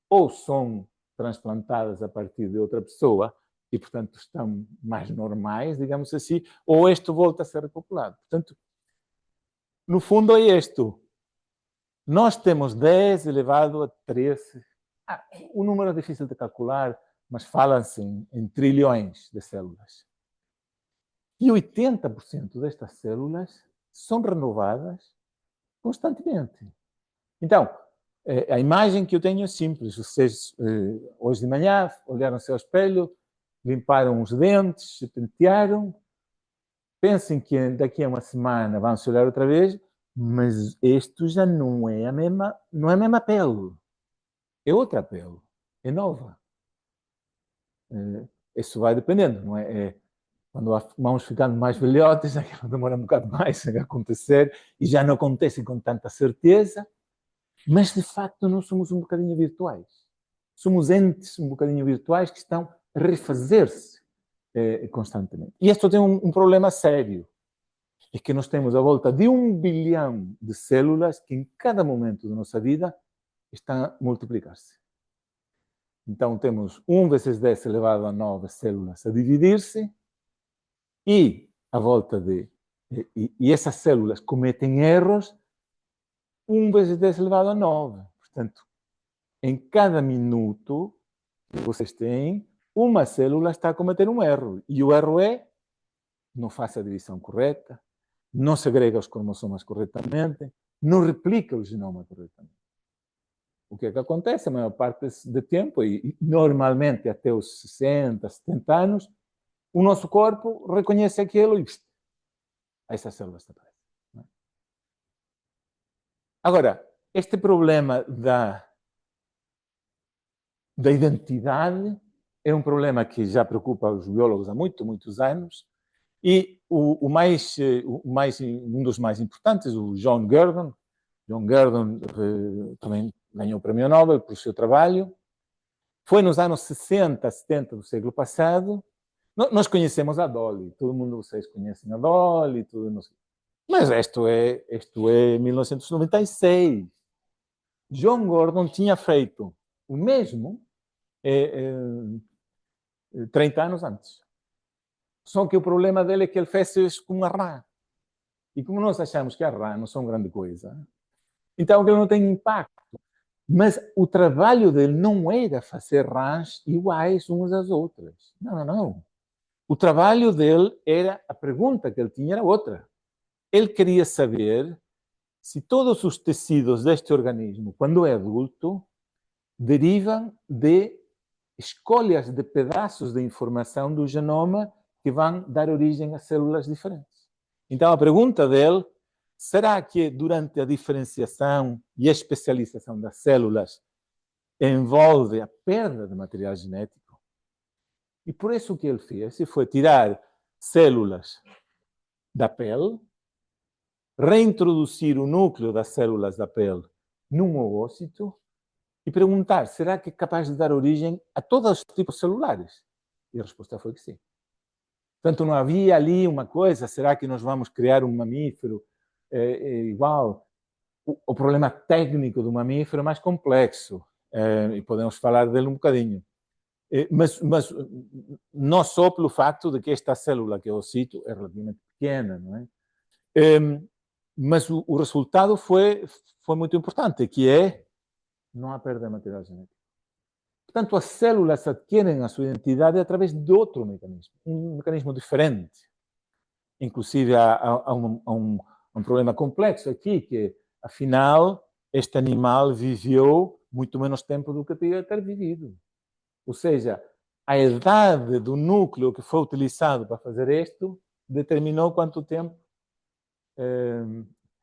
ou são transplantadas a partir de outra pessoa e, portanto, estão mais normais, digamos assim, ou isto volta a ser repopulado. Portanto, no fundo é isto. Nós temos 10 elevado a 13. O número é difícil de calcular, mas fala-se em trilhões de células. E 80% destas células são renovadas constantemente. Então, a imagem que eu tenho é simples. Vocês, hoje de manhã, olharam-se ao espelho, limparam os dentes, se pentearam. Pensem que daqui a uma semana vão se olhar outra vez, mas isto já não é a mesma pele. É outra pele. É nova. Isso vai dependendo, não é? Quando vamos ficando mais velhotes, aquilo demora um bocado mais a acontecer e já não acontece com tanta certeza. Mas, de facto, nós somos um bocadinho virtuais. Somos entes um bocadinho virtuais que estão a refazer-se constantemente. E isto tem um problema sério. É que nós temos a volta de 1 bilhão de células que, em cada momento da nossa vida, estão a multiplicar-se. Então, temos 1 vezes 10 elevado a 9 células a dividir-se e a volta de... E essas células cometem erros 1 vezes 10 elevado a 9. Portanto, em cada minuto que vocês têm, uma célula está a cometer um erro. E o erro é: não faça a divisão correta, não segrega os cromossomas corretamente, não replica o genoma corretamente. O que é que acontece? A maior parte do tempo, e normalmente até os 60, 70 anos, o nosso corpo reconhece aquilo e essas células desaparecem. Agora, este problema da identidade é um problema que já preocupa os biólogos há muitos anos, e um dos mais importantes, o John Gurdon, também ganhou o Prémio Nobel por seu trabalho, foi nos anos 60, 70 do século passado. Nós conhecemos a Dolly, todo mundo, vocês conhecem a Dolly, mas isto é 1996. John Gurdon tinha feito o mesmo 30 anos antes. Só que o problema dele é que ele fez isso com a rã. E como nós achamos que a rã não são grande coisa, então ele não tem impacto. Mas o trabalho dele não era fazer rãs iguais umas às outras. Não. O trabalho dele era, a pergunta que ele tinha era outra. Ele queria saber se todos os tecidos deste organismo, quando é adulto, derivam de escolhas de pedaços de informação do genoma que vão dar origem a células diferentes. Então, a pergunta dele: será que durante a diferenciação e a especialização das células envolve a perda de material genético? E por isso o que ele fez foi tirar células da pele, reintroduzir o núcleo das células da pele num ovócito e perguntar: será que é capaz de dar origem a todos os tipos celulares? E a resposta foi que sim. Portanto, não havia ali uma coisa: será que nós vamos criar um mamífero igual? O problema técnico do mamífero é mais complexo, e podemos falar dele um bocadinho. Mas não só pelo facto de que esta célula que eu cito é relativamente pequena, não é? Mas o resultado foi muito importante, que é: não há perda de material genético. Portanto, as células adquirem a sua identidade através de outro mecanismo, um mecanismo diferente. Inclusive, há um problema complexo aqui, que, afinal, este animal viveu muito menos tempo do que devia ter vivido. Ou seja, a idade do núcleo que foi utilizado para fazer isto determinou quanto tempo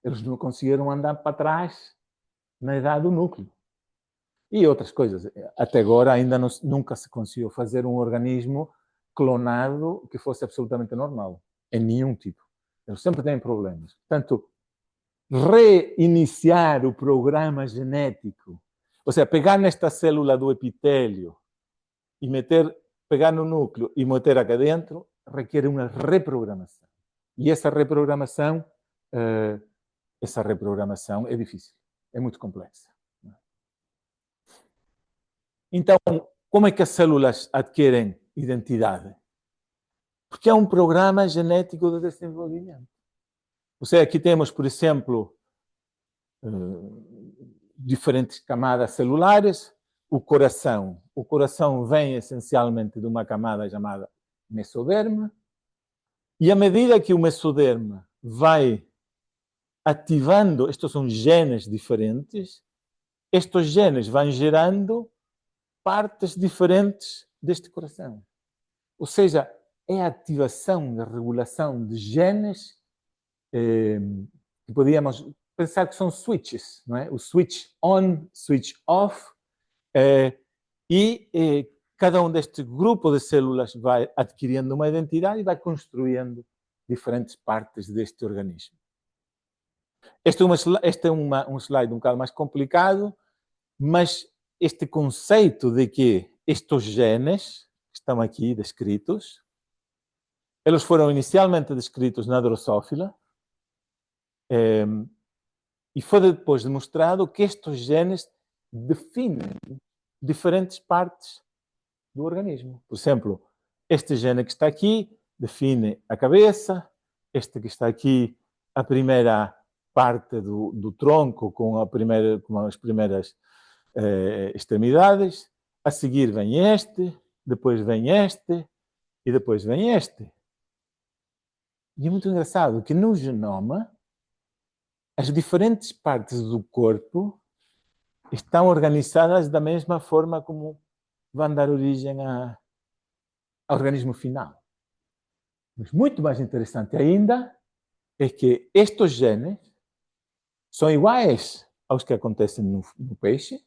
eles não conseguiram andar para trás na idade do núcleo. E outras coisas. Até agora ainda nunca se conseguiu fazer um organismo clonado que fosse absolutamente normal. Em nenhum tipo. Eles sempre têm problemas. Portanto, reiniciar o programa genético, ou seja, pegar nesta célula do epitélio e pegar no núcleo e meter aqui dentro, requer uma reprogramação. E essa reprogramação é difícil, é muito complexa. Então, como é que as células adquirem identidade? Porque é um programa genético de desenvolvimento. Ou seja, aqui temos, por exemplo, diferentes camadas celulares. O coração. O coração vem essencialmente de uma camada chamada mesoderma. E à medida que o mesoderma vai ativando, estes são genes diferentes, estes genes vão gerando partes diferentes deste coração. Ou seja, é a ativação da regulação de genes que podíamos pensar que são switches, não é? O switch on, switch off, e cada um destes grupos de células vai adquirindo uma identidade e vai construindo diferentes partes deste organismo. Este é um slide um bocado mais complicado, mas este conceito de que estes genes que estão aqui descritos, eles foram inicialmente descritos na Drosophila, e foi depois demonstrado que estes genes definem diferentes partes do organismo. Por exemplo, este gene que está aqui define a cabeça, este que está aqui, a primeira parte do tronco com as primeiras extremidades. A seguir vem este, depois vem este e depois vem este. E é muito engraçado que no genoma as diferentes partes do corpo estão organizadas da mesma forma como vão dar origem ao organismo final. Mas muito mais interessante ainda é que estes genes são iguais aos que acontecem no peixe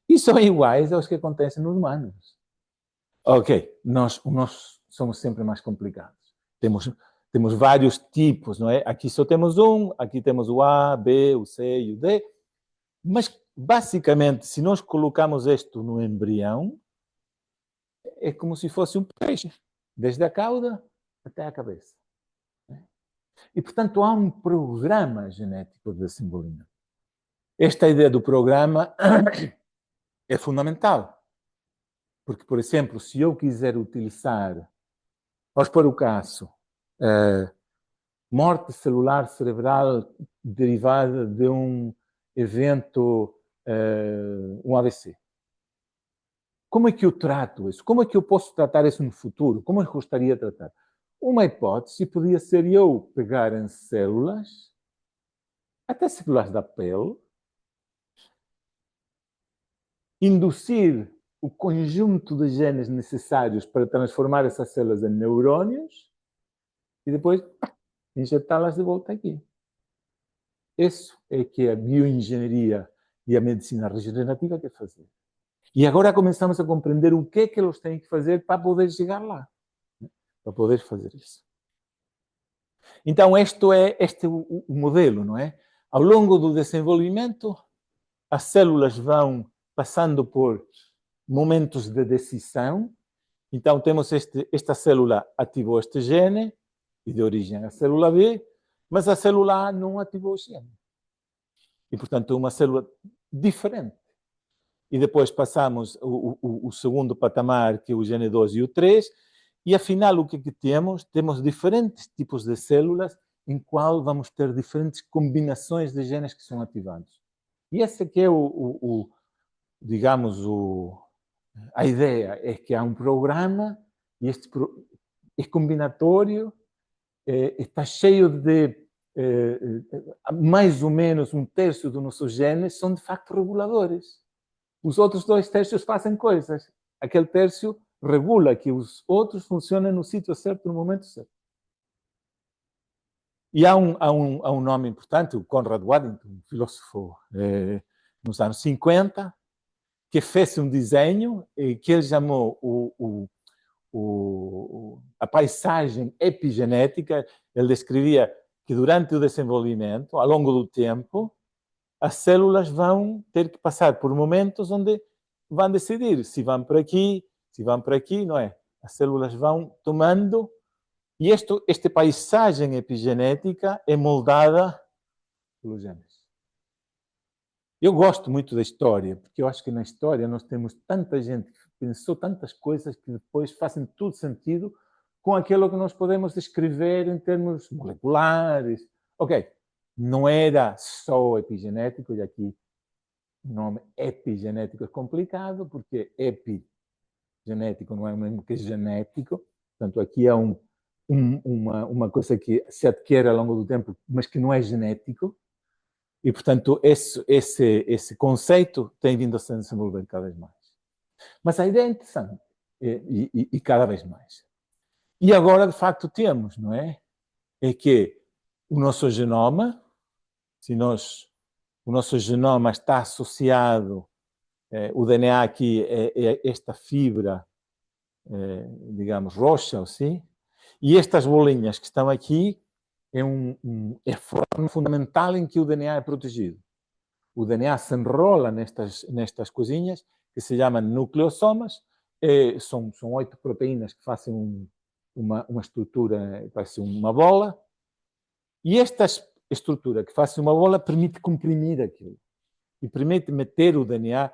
e são iguais aos que acontecem nos humanos. Ok, nós somos sempre mais complicados. Temos vários tipos, não é? Aqui só temos um, aqui temos o A, B, o C e o D. Mas, basicamente, se nós colocamos isto no embrião, é como se fosse um peixe, desde a cauda até a cabeça. E, portanto, há um programa genético de desenvolvimento. Esta ideia do programa é fundamental. Porque, por exemplo, se eu quiser utilizar, vamos pôr o caso, morte celular cerebral derivada de um evento, um AVC. Como é que eu trato isso? Como é que eu posso tratar isso no futuro? Como eu gostaria de tratar? Uma hipótese podia ser eu pegar em células, até células da pele, induzir o conjunto de genes necessários para transformar essas células em neurônios e depois injetá-las de volta aqui. Isso é que a bioengenharia e a medicina regenerativa quer fazer. E agora começamos a compreender o que é que eles têm que fazer para poder chegar lá. Para poder fazer isso. Então, este é o modelo, não é? Ao longo do desenvolvimento, as células vão passando por momentos de decisão. Então, temos esta célula ativou este gene, e de origem a célula B, mas a célula A não ativou o gene. E, portanto, é uma célula diferente. E depois passamos o segundo patamar, que é o gene 2 e o 3, e afinal o que temos? Temos diferentes tipos de células em qual vamos ter diferentes combinações de genes que são ativados. E esse aqui é digamos, A ideia é que há um programa e este é combinatório, está cheio de mais ou menos 1/3 dos nossos genes são de facto reguladores. Os outros 2/3 fazem coisas. Aquele terço regula que os outros funcionem no sítio certo, no momento certo. E há um nome importante, o Conrad Waddington, um filósofo nos anos 50, que fez um desenho que ele chamou a paisagem epigenética. Ele descrevia que durante o desenvolvimento, ao longo do tempo, as células vão ter que passar por momentos onde vão decidir se vão por aqui, se vão por aqui, não é? As células vão tomando, e esta paisagem epigenética é moldada pelos genes. Eu gosto muito da história, porque eu acho que na história nós temos tanta gente que pensou tantas coisas que depois fazem todo sentido com aquilo que nós podemos descrever em termos moleculares. Ok, não era só epigenético, e aqui o nome epigenético é complicado, porque epigenético não é o mesmo que genético. Portanto, aqui é uma coisa que se adquire ao longo do tempo, mas que não é genético. E, portanto, esse conceito tem vindo a se desenvolver cada vez mais. Mas a ideia é interessante, e cada vez mais. E agora, de facto, temos, não é? É que o nosso genoma, o nosso genoma está associado, o DNA aqui é esta fibra, digamos, roxa, assim, e estas bolinhas que estão aqui é a forma fundamental em que o DNA é protegido. O DNA se enrola nestas coisinhas que se chamam nucleossomas. São 8 proteínas que fazem uma estrutura, parece uma bola. E esta estrutura que faz uma bola permite comprimir aquilo. E permite meter o DNA.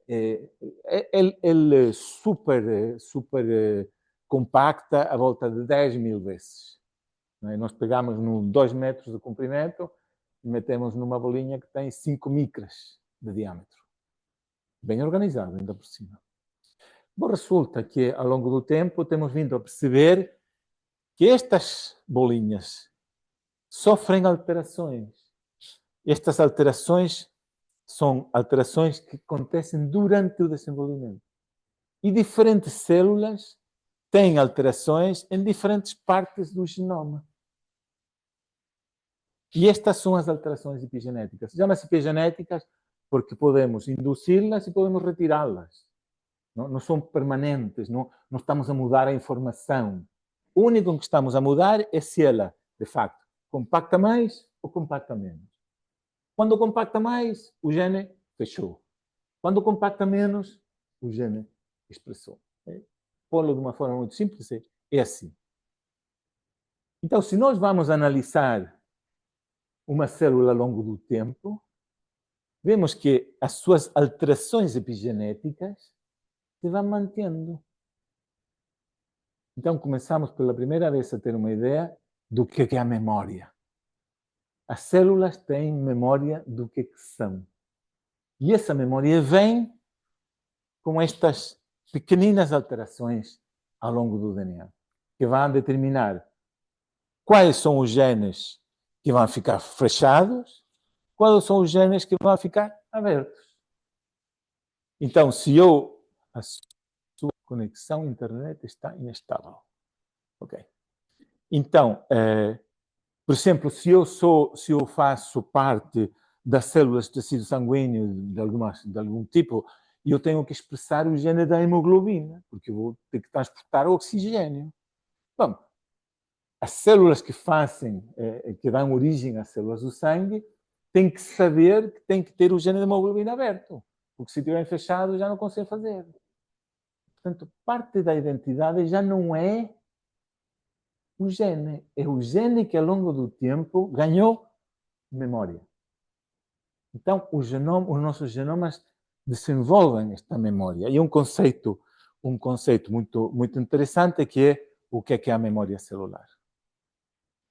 Ele super compacta a volta de 10.000 vezes. Nós pegamos 2 metros de comprimento e metemos numa bolinha que tem 5 micras de diâmetro. Bem organizado, ainda por cima. Bom, resulta que, ao longo do tempo, temos vindo a perceber que estas bolinhas sofrem alterações. Estas alterações são alterações que acontecem durante o desenvolvimento. E diferentes células têm alterações em diferentes partes do genoma. E estas são as alterações epigenéticas. Chama-se epigenéticas porque podemos induzi-las e podemos retirá-las. Não são permanentes, não estamos a mudar a informação. O único que estamos a mudar é se ela, de facto, compacta mais ou compacta menos. Quando compacta mais, o gene fechou. Quando compacta menos, o gene expressou. Pô-lo de uma forma muito simples, é assim. Então, se nós vamos analisar uma célula ao longo do tempo, vemos que as suas alterações epigenéticas se vão mantendo. Então, começamos pela primeira vez a ter uma ideia do que é a memória. As células têm memória do que são. E essa memória vem com estas pequeninas alterações ao longo do DNA, que vão determinar quais são os genes que vão ficar fechados, quais são os genes que vão ficar abertos. Então, a sua conexão à internet está instável. Ok. Então, por exemplo, se eu faço parte das células de tecido sanguíneo de algum tipo, eu tenho que expressar o gene da hemoglobina, porque eu vou ter que transportar o oxigênio. Bom, as células que dão origem às células do sangue, têm que saber que têm que ter o gene da hemoglobina aberto, porque se estiverem fechados já não conseguem fazer. Portanto, parte da identidade já não é o gene, é o gene que ao longo do tempo ganhou memória. Então, os nossos genomas desenvolvem esta memória. E um conceito muito, muito interessante que é o que é a memória celular.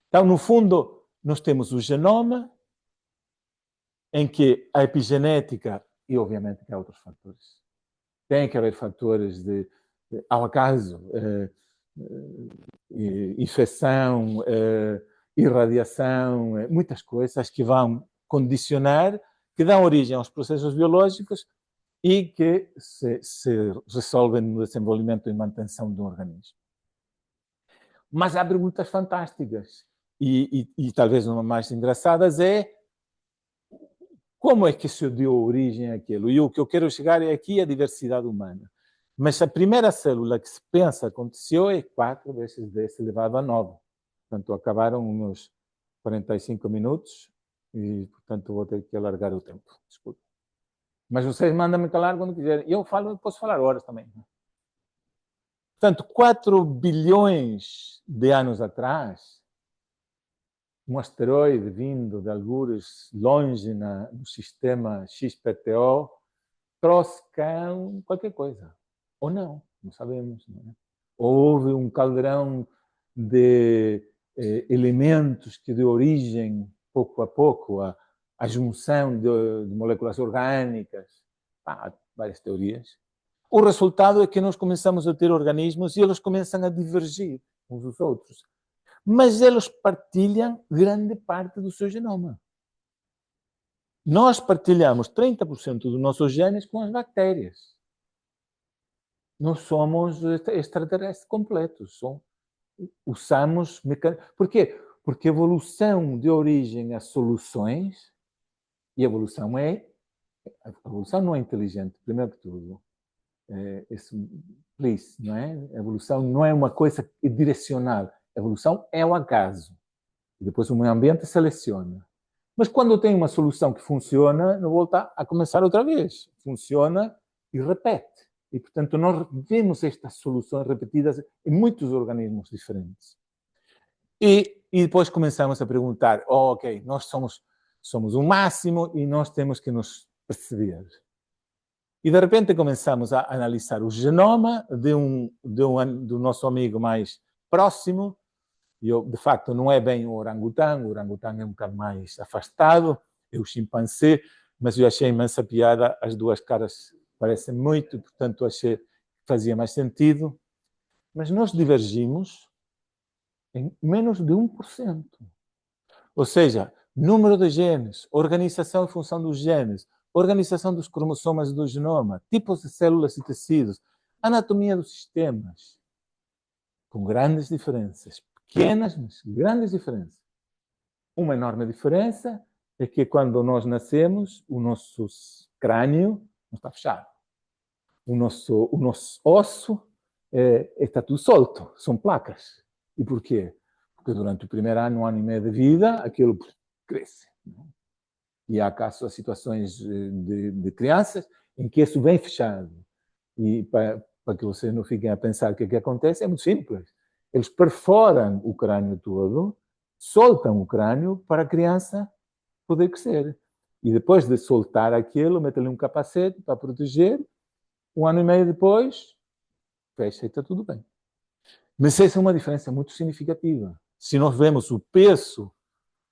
Então, no fundo, nós temos o genoma, em que a epigenética, e obviamente que há outros fatores, Tem que haver fatores ao acaso, infecção, irradiação, muitas coisas que vão condicionar, que dão origem aos processos biológicos e que se resolvem no desenvolvimento e manutenção de um organismo. Mas há perguntas fantásticas e talvez uma mais engraçadas é como é que se deu origem àquilo? E o que eu quero chegar é aqui a diversidade humana. Mas a primeira célula que se pensa aconteceu é 4 vezes 10 elevado a 9. Portanto, acabaram meus 45 minutos e, portanto, vou ter que alargar o tempo. Desculpe. Mas vocês mandam-me calar quando quiserem. Eu posso falar horas também. Portanto, 4 bilhões de anos atrás, um asteroide vindo de algures longe no sistema XPTO trouxe cá qualquer coisa. Ou não sabemos. Não é? Ou houve um caldeirão de elementos que deu origem, pouco a pouco, à junção de moléculas orgânicas. Há várias teorias. O resultado é que nós começamos a ter organismos e eles começam a divergir uns dos outros. Mas eles partilham grande parte do seu genoma. Nós partilhamos 30% dos nossos genes com as bactérias. Nós somos extraterrestres completos. Usamos mecanismos. Por quê? Porque a evolução de origem a soluções, e a evolução não é inteligente, primeiro que tudo. Não é? A evolução não é uma coisa direcional. A evolução é o acaso. E depois o meio ambiente seleciona. Mas quando tem uma solução que funciona, não volta a começar outra vez. Funciona e repete. E, portanto, nós vemos estas soluções repetidas em muitos organismos diferentes. E depois começamos a perguntar, ok, nós somos o máximo e nós temos que nos perceber. E, de repente, começamos a analisar o genoma do nosso amigo mais próximo. E, de facto, não é bem o orangotango é um bocado mais afastado, é o chimpanzé, mas eu achei imensa piada, as duas caras parecem muito, portanto, achei que fazia mais sentido. Mas nós divergimos em menos de 1%. Ou seja, número de genes, organização e função dos genes, organização dos cromossomas do genoma, tipos de células e tecidos, anatomia dos sistemas, com grandes diferenças. Pequenas, mas grandes diferenças. Uma enorme diferença é que quando nós nascemos, o nosso crânio não está fechado. O nosso osso está tudo solto, são placas. E por quê? Porque durante o primeiro ano, 1 ano e meio de vida, aquilo cresce. E há casos, situações de crianças em que isso vem fechado. E para que vocês não fiquem a pensar o que é que acontece, é muito simples. Eles perforam o crânio todo, soltam o crânio para a criança poder crescer. E depois de soltar aquilo, metem-lhe um capacete para proteger. 1 ano e meio depois, fecha e está tudo bem. Mas essa é uma diferença muito significativa. Se nós vemos o peso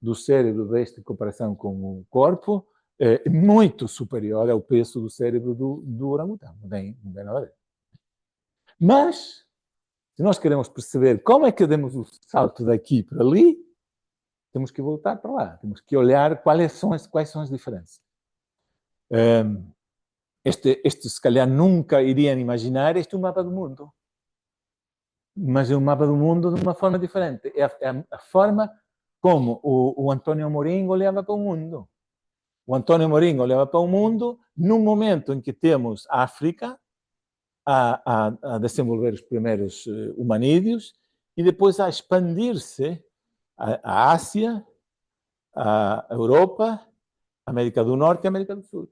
do cérebro deste em comparação com o corpo, é muito superior ao peso do cérebro do orangotango. Não tem nada a ver. Mas, se nós queremos perceber como é que demos o salto daqui para ali, temos que voltar para lá. Temos que olhar quais são as diferenças. Este, se calhar, nunca iriam imaginar, este é um mapa do mundo. Mas é um mapa do mundo de uma forma diferente. É a forma como o António Amorim olhava para o mundo. O António Amorim olhava para o mundo num momento em que temos a África a desenvolver os primeiros humanídeos e depois a expandir-se a Ásia, a Europa, a América do Norte e a América do Sul.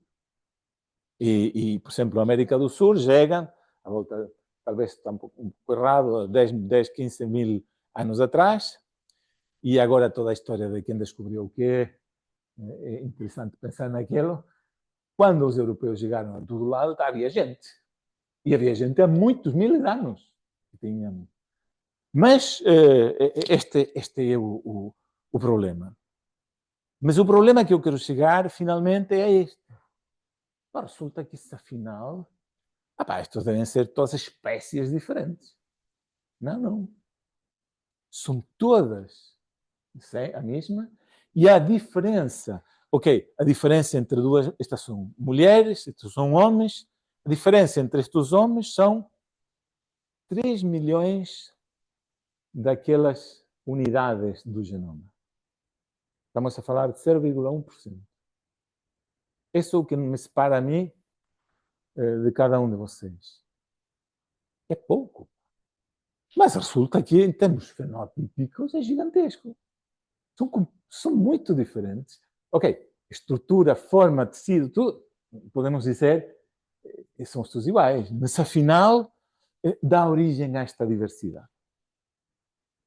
E, por exemplo, a América do Sul chega, a volta, talvez está um pouco errado, 10, 15 mil anos atrás, e agora toda a história de quem descobriu o quê, é interessante pensar naquilo. Quando os europeus chegaram a todo lado, havia gente. E havia gente há muitos mil anos. Mas este é o problema. Mas o problema que eu quero chegar, finalmente, é este. Resulta que isso, afinal, Estes devem ser todas espécies diferentes. Não, não. São todas a mesma. E a diferença, a diferença entre duas, estas são mulheres, estes são homens, a diferença entre estes homens são 3 milhões daquelas unidades do genoma. Estamos a falar de 0,1%. Isso é o que me separa a mim de cada um de vocês. É pouco. Mas resulta que, em termos fenotípicos, é gigantesco. São muito diferentes. Estrutura, forma, tecido, tudo, podemos dizer, são todos iguais. Mas, afinal, dá origem a esta diversidade.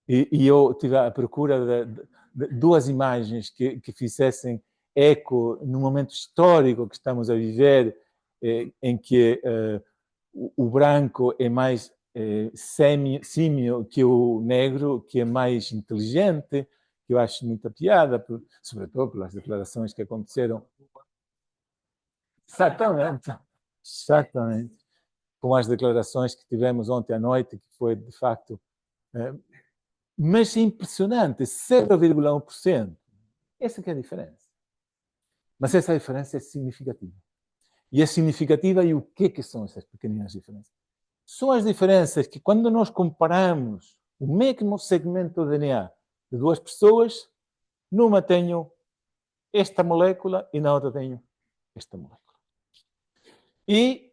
E eu tive à procura de duas imagens que fizessem eco no momento histórico que estamos a viver, em que o branco é mais símio que o negro, que é mais inteligente, que eu acho muita piada, sobretudo pelas declarações que aconteceram. Exatamente. Exatamente. Com as declarações que tivemos ontem à noite, que foi, de facto... mas é impressionante, 0,1%. Essa que é a diferença. Mas essa diferença é significativa. E é significativa, e o que são essas pequeninas diferenças? São as diferenças que, quando nós comparamos o mesmo segmento do DNA de duas pessoas, numa tenho esta molécula e na outra tenho esta molécula. E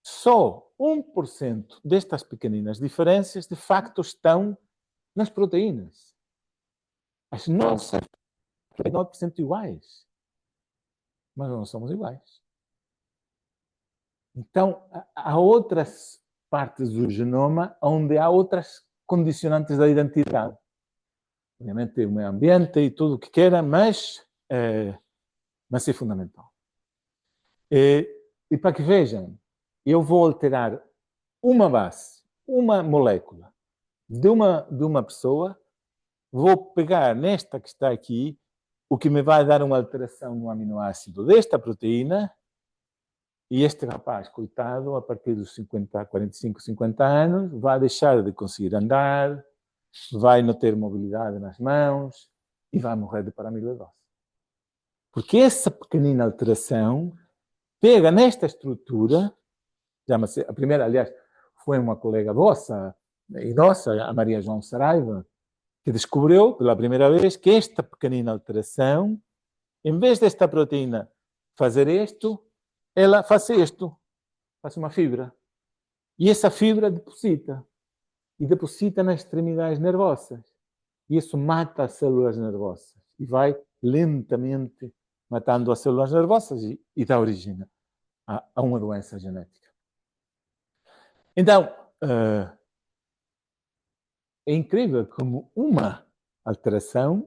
só 1% destas pequeninas diferenças, de facto, estão nas proteínas. As nossas 9% iguais. Mas não somos iguais. Então, há outras partes do genoma onde há outras condicionantes da identidade. Obviamente, o meio ambiente e tudo o que queira, mas é fundamental. E para que vejam, eu vou alterar uma base, uma molécula de uma pessoa, vou pegar nesta que está aqui, o que me vai dar uma alteração no aminoácido desta proteína, e este rapaz, coitado, a partir dos 45, 50 anos, vai deixar de conseguir andar, vai não ter mobilidade nas mãos e vai morrer de paramilodose. Porque essa pequenina alteração pega nesta estrutura, chama-se, a primeira, aliás, foi uma colega vossa e nossa, a Maria João Saraiva, que descobriu pela primeira vez que esta pequenina alteração, em vez desta proteína fazer isto, ela faz isto, faz uma fibra. E essa fibra deposita. E deposita nas extremidades nervosas. E isso mata as células nervosas. E vai lentamente matando as células nervosas e dá origem a uma doença genética. Então, é incrível como uma alteração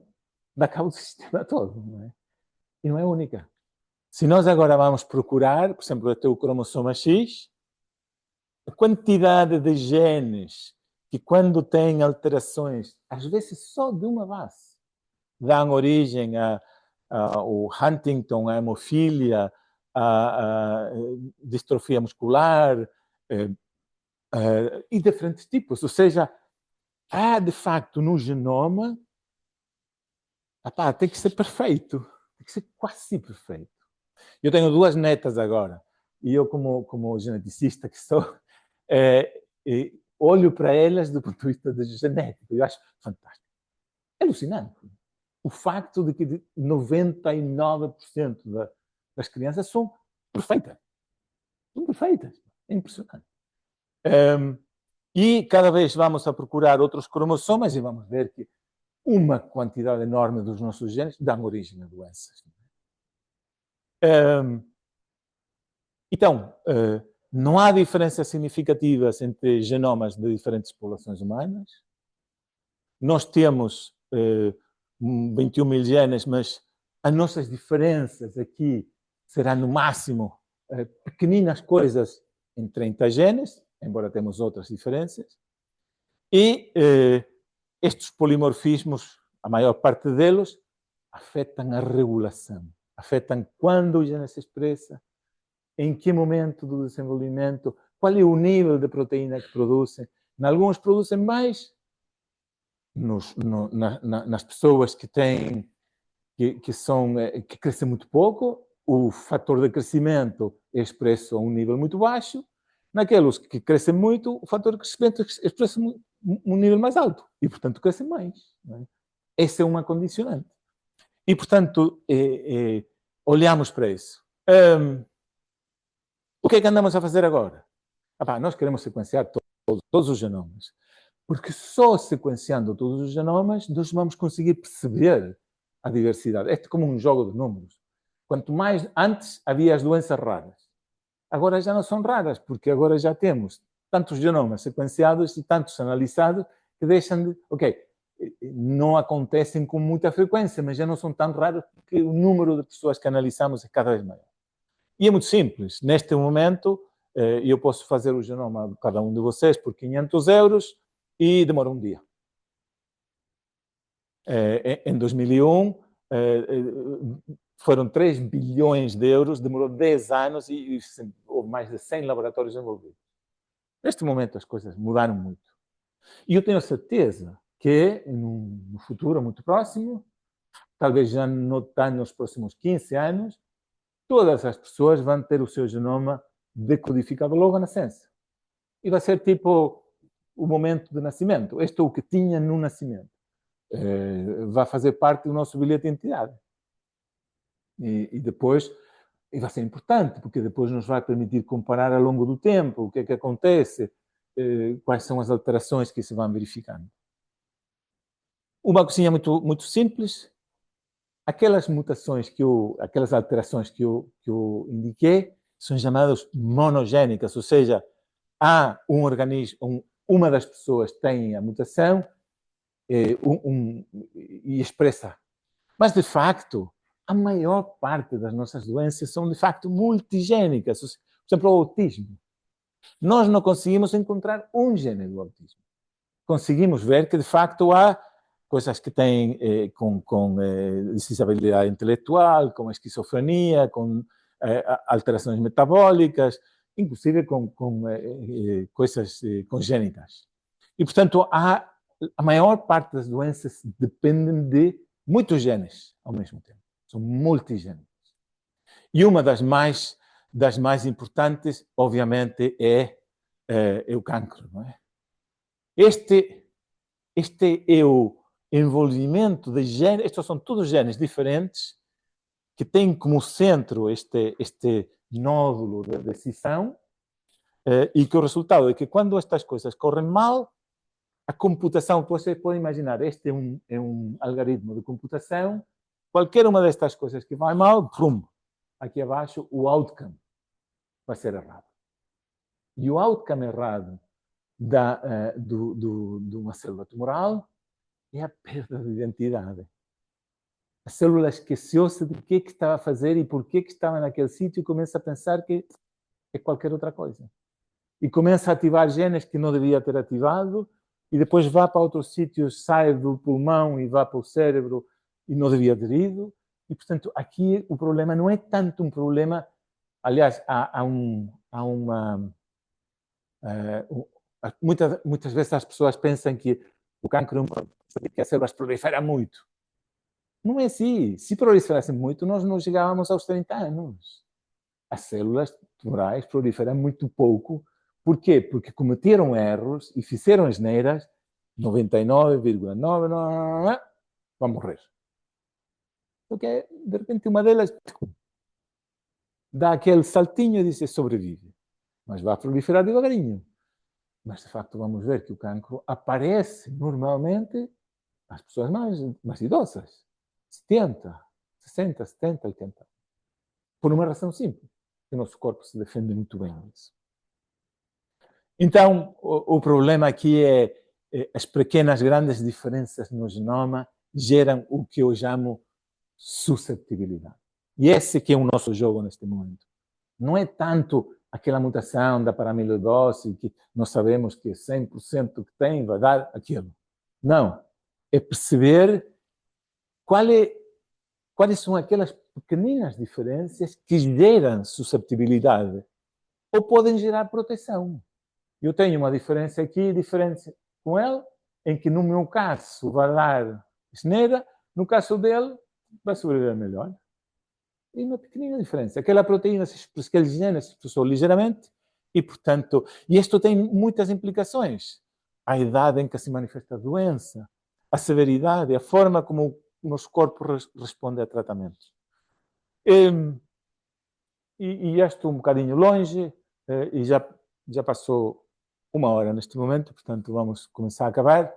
dá cabo do sistema todo, não é? E não é única. Se nós agora vamos procurar, por exemplo, até o cromossoma X, a quantidade de genes que, quando têm alterações, às vezes só de uma base, dão origem ao Huntington, à hemofilia, à distrofia muscular, e diferentes tipos. Ou seja, há, de facto, no genoma, tem que ser perfeito, tem que ser quase perfeito. Eu tenho duas netas agora, e eu, como geneticista que sou, olho para elas do ponto de vista de genética. Eu acho fantástico. É alucinante. O facto de que 99% das crianças são perfeitas. São perfeitas. É impressionante. E cada vez vamos a procurar outros cromossomas e vamos ver que uma quantidade enorme dos nossos genes dão origem a doenças. Então, não há diferenças significativas entre genomas de diferentes populações humanas. Nós temos 21 mil genes, mas as nossas diferenças aqui serão, no máximo, pequeninas coisas em 30 genes, embora temos outras diferenças. E estes polimorfismos, a maior parte deles, afetam a regulação, afetam quando o gene se expressa, em que momento do desenvolvimento, qual é o nível de proteína que produzem. Alguns produzem mais, nas pessoas que têm, que crescem muito pouco, o fator de crescimento é expresso a um nível muito baixo. Naqueles que crescem muito, o fator de crescimento é expresso a um nível mais alto. E, portanto, crescem mais. Não é? Essa é uma condicionante. E, portanto, olhamos para isso. O que é que andamos a fazer agora? Nós queremos sequenciar todos os genomas. Porque só sequenciando todos os genomas, nós vamos conseguir perceber a diversidade. É como um jogo de números. Quanto mais, antes havia as doenças raras. Agora já não são raras, porque agora já temos tantos genomas sequenciados e tantos analisados que deixam de... Ok, não acontecem com muita frequência, mas já não são tão raros porque o número de pessoas que analisamos é cada vez maior. E é muito simples. Neste momento, eu posso fazer o genoma de cada um de vocês por 500 euros e demora um dia. Em 2001, foram 3 bilhões de euros, demorou 10 anos e houve mais de 100 laboratórios envolvidos. Neste momento as coisas mudaram muito. E eu tenho certeza que no futuro muito próximo, talvez já não está nos próximos 15 anos, todas as pessoas vão ter o seu genoma decodificado logo à nascença. E vai ser tipo o momento de nascimento. Este é o que tinha no nascimento. Vai fazer parte do nosso bilhete de identidade. E depois, e vai ser importante, porque depois nos vai permitir comparar ao longo do tempo o que é que acontece, quais são as alterações que se vão verificando. Uma coisinha muito, muito simples, aquelas mutações aquelas alterações que eu indiquei são chamadas monogênicas, ou seja, há um organismo, uma das pessoas tem a mutação e expressa. Mas, de facto, a maior parte das nossas doenças são, de facto, multigênicas. Por exemplo, o autismo. Nós não conseguimos encontrar um gene do autismo. Conseguimos ver que, de facto, há coisas que têm com disabilidade intelectual, com esquizofrenia, com alterações metabólicas, inclusive com coisas congênitas. E, portanto, a maior parte das doenças dependem de muitos genes ao mesmo tempo. São multigênicos. E uma das mais importantes, obviamente, é o cancro, não é? Este é o envolvimento de genes, estes são todos genes diferentes que têm como centro este nódulo de decisão e que o resultado é que quando estas coisas correm mal, a computação, você pode imaginar, este é um algoritmo de computação, qualquer uma destas coisas que vai mal, prum, aqui abaixo o outcome vai ser errado. E o outcome errado de uma célula tumoral é a perda de identidade. A célula esqueceu-se de que estava a fazer e por que estava naquele sítio e começa a pensar que é qualquer outra coisa. E começa a ativar genes que não devia ter ativado e depois vai para outros sítios, sai do pulmão e vai para o cérebro e não devia ter ido. E, portanto, aqui o problema não é tanto um problema... Aliás, muitas vezes as pessoas pensam que o cancro é um problema, que as células proliferam muito. Não é assim. Se proliferassem muito, nós não chegávamos aos 30 anos. As células tumorais proliferam muito pouco. Por quê? Porque cometeram erros e fizeram asneiras, 99,99% vão morrer. Porque, de repente, uma delas dá aquele saltinho e diz sobrevive. Mas vai proliferar devagarinho. Mas, de facto, vamos ver que o cancro aparece normalmente nas pessoas mais idosas. 70, 60, 70, 80. Por uma razão simples. Que o nosso corpo se defende muito bem disso. Então, o problema aqui é as pequenas, grandes diferenças no genoma geram o que eu chamo susceptibilidade. E esse que é o nosso jogo neste momento. Não é tanto aquela mutação da paramilodose que nós sabemos que 100% que tem vai dar aquilo. Não. É perceber quais são aquelas pequeninas diferenças que geram susceptibilidade ou podem gerar proteção. Eu tenho uma diferença aqui, diferente com ele, em que no meu caso vai dar asneira, no caso dele vai sobreviver melhor. É uma pequenina diferença. Aquela proteína, aquele gene se expressou ligeiramente e, portanto, e isto tem muitas implicações. A idade em que se manifesta a doença, a severidade, a forma como o nosso corpo responde a tratamentos. E já estou um bocadinho longe e já passou 1 hora neste momento, portanto vamos começar a acabar.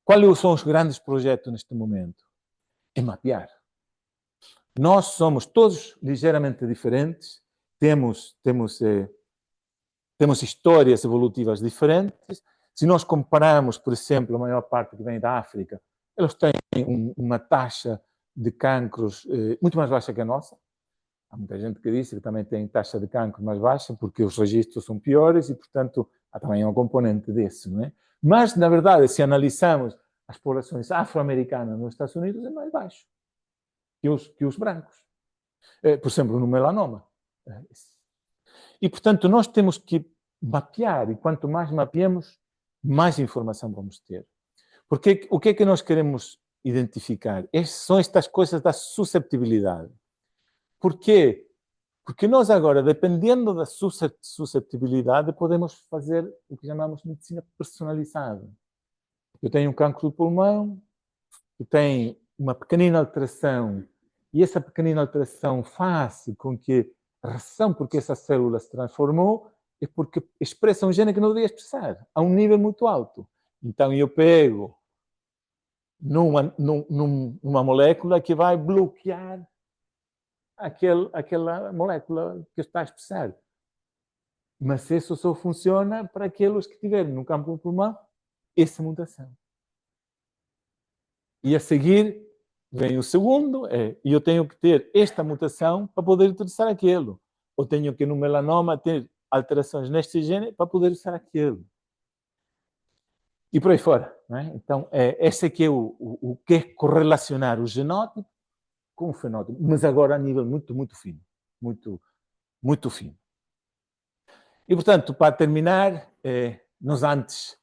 Quais são os grandes projetos neste momento? É mapear. Nós somos todos ligeiramente diferentes, temos histórias evolutivas diferentes. Se nós compararmos, por exemplo, a maior parte que vem da África, eles têm uma taxa de cancros muito mais baixa que a nossa. Há muita gente que diz que também tem taxa de cancro mais baixa porque os registros são piores e, portanto, há também um componente desse, não é? Mas, na verdade, se analisarmos as populações afro-americanas nos Estados Unidos, é mais baixo que os brancos. Por exemplo, no melanoma. E, portanto, nós temos que mapear, e quanto mais mapeamos, mais informação vamos ter. Porque o que é que nós queremos identificar? São estas coisas da susceptibilidade. Por quê? Porque nós agora, dependendo da susceptibilidade, podemos fazer o que chamamos de medicina personalizada. Eu tenho um cancro do pulmão, eu tenho uma pequenina alteração, e essa pequenina alteração faz com que a razão por que essa célula se transformou é porque expressa um gene que não devia expressar, a um nível muito alto. Então eu pego numa molécula que vai bloquear aquela molécula que está a expressar. Mas isso só funciona para aqueles que tiverem no campo do pulmão essa mutação. E a seguir vem o segundo, e eu tenho que ter esta mutação para poder utilizar aquilo. Ou tenho que no melanoma ter alterações neste gene para poder usar aquilo. E por aí fora. Não é? Então, esse aqui é o que é correlacionar o genótipo com o fenótipo, mas agora a nível muito, muito fino. Muito, muito fino. E, portanto, para terminar, nós antes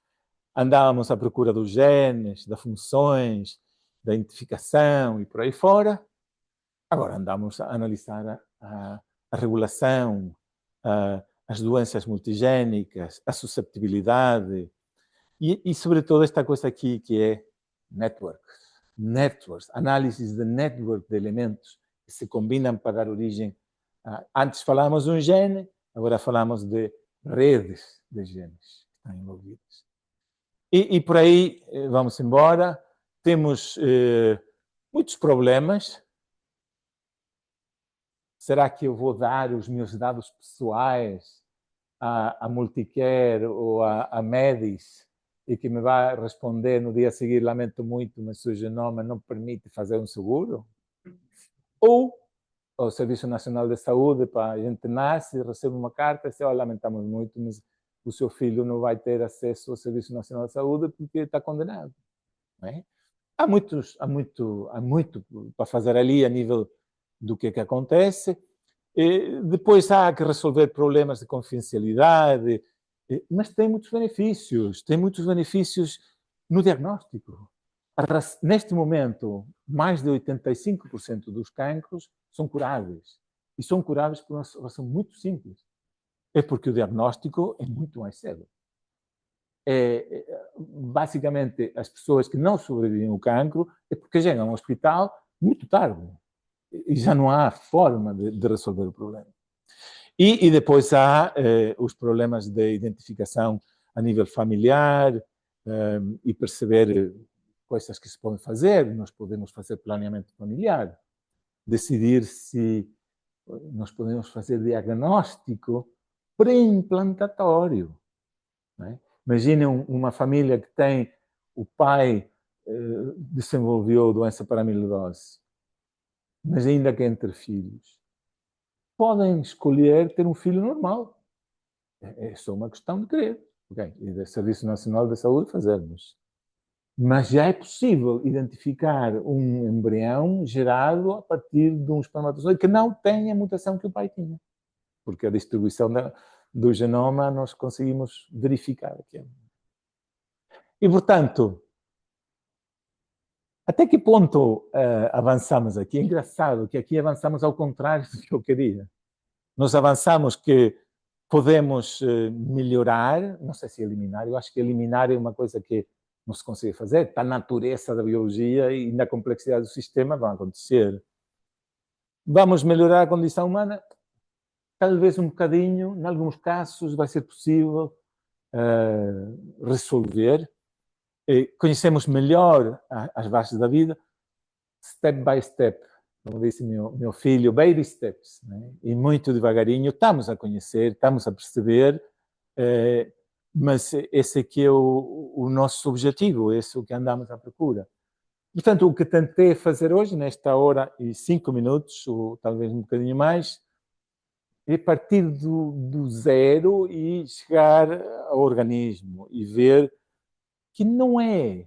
andávamos à procura dos genes, das funções, da identificação e por aí fora. Agora andamos a analisar a regulação, as doenças multigénicas, a susceptibilidade e, sobretudo, esta coisa aqui que é networks, análise de network de elementos que se combinam para dar origem. Antes falávamos de um gene, agora falamos de redes de genes que estão envolvidas. E por aí vamos embora. Temos muitos problemas. Será que eu vou dar os meus dados pessoais à Multicare ou à Medis e que me vai responder no dia a seguir, lamento muito, mas o genoma não permite fazer um seguro? Ou ao Serviço Nacional de Saúde, para a gente nasce, recebe uma carta e diz, lamentamos muito, mas o seu filho não vai ter acesso ao Serviço Nacional de Saúde porque está condenado. Não é? Há muito para fazer ali a nível do que acontece. Depois há que resolver problemas de confidencialidade, mas tem muitos benefícios no diagnóstico. Neste momento, mais de 85% dos cancros são curáveis. E são curáveis por uma razão muito simples. É porque o diagnóstico é muito mais cedo. Basicamente, as pessoas que não sobrevivem ao cancro é porque chegam ao hospital muito tarde. E já não há forma de resolver o problema. E depois há os problemas de identificação a nível familiar e perceber coisas que se podem fazer. Nós podemos fazer planeamento familiar, decidir se nós podemos fazer diagnóstico pré-implantatório. Né? Imaginem uma família que tem o pai desenvolveu doença para amiloidose, mas ainda quer ter filhos. Podem escolher ter um filho normal. É só uma questão de querer. Okay? E do Serviço Nacional de Saúde fazermos. Mas já é possível identificar um embrião gerado a partir de um espermatozoide que não tem a mutação que o pai tinha. Porque a distribuição do genoma nós conseguimos verificar aqui. E, portanto, até que ponto avançamos aqui? É engraçado que aqui avançamos ao contrário do que eu queria. Nós avançamos que podemos melhorar, não sei se eliminar, eu acho que eliminar é uma coisa que não se consegue fazer, está na natureza da biologia e na complexidade do sistema vão acontecer. Vamos melhorar a condição humana? Talvez um bocadinho, em alguns casos vai ser possível resolver. Conhecemos melhor as bases da vida, step by step, como disse meu filho, baby steps, né? E muito devagarinho estamos a conhecer, estamos a perceber, mas esse aqui é o nosso objetivo, esse é o que andamos à procura. Portanto, o que tentei fazer hoje, nesta hora e 5 minutos, ou talvez um bocadinho mais, é partir do zero e chegar ao organismo e ver que não é.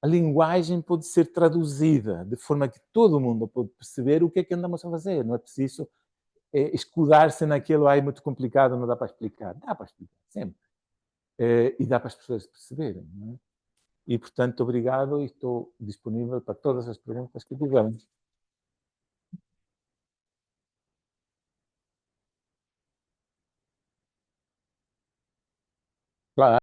A linguagem pode ser traduzida de forma que todo mundo pode perceber o que é que andamos a fazer. Não é preciso escudar-se naquilo, é muito complicado, não dá para explicar. Dá para explicar, sempre. E dá para as pessoas perceberem. Não é? E, portanto, obrigado e estou disponível para todas as perguntas que tivermos. Claro.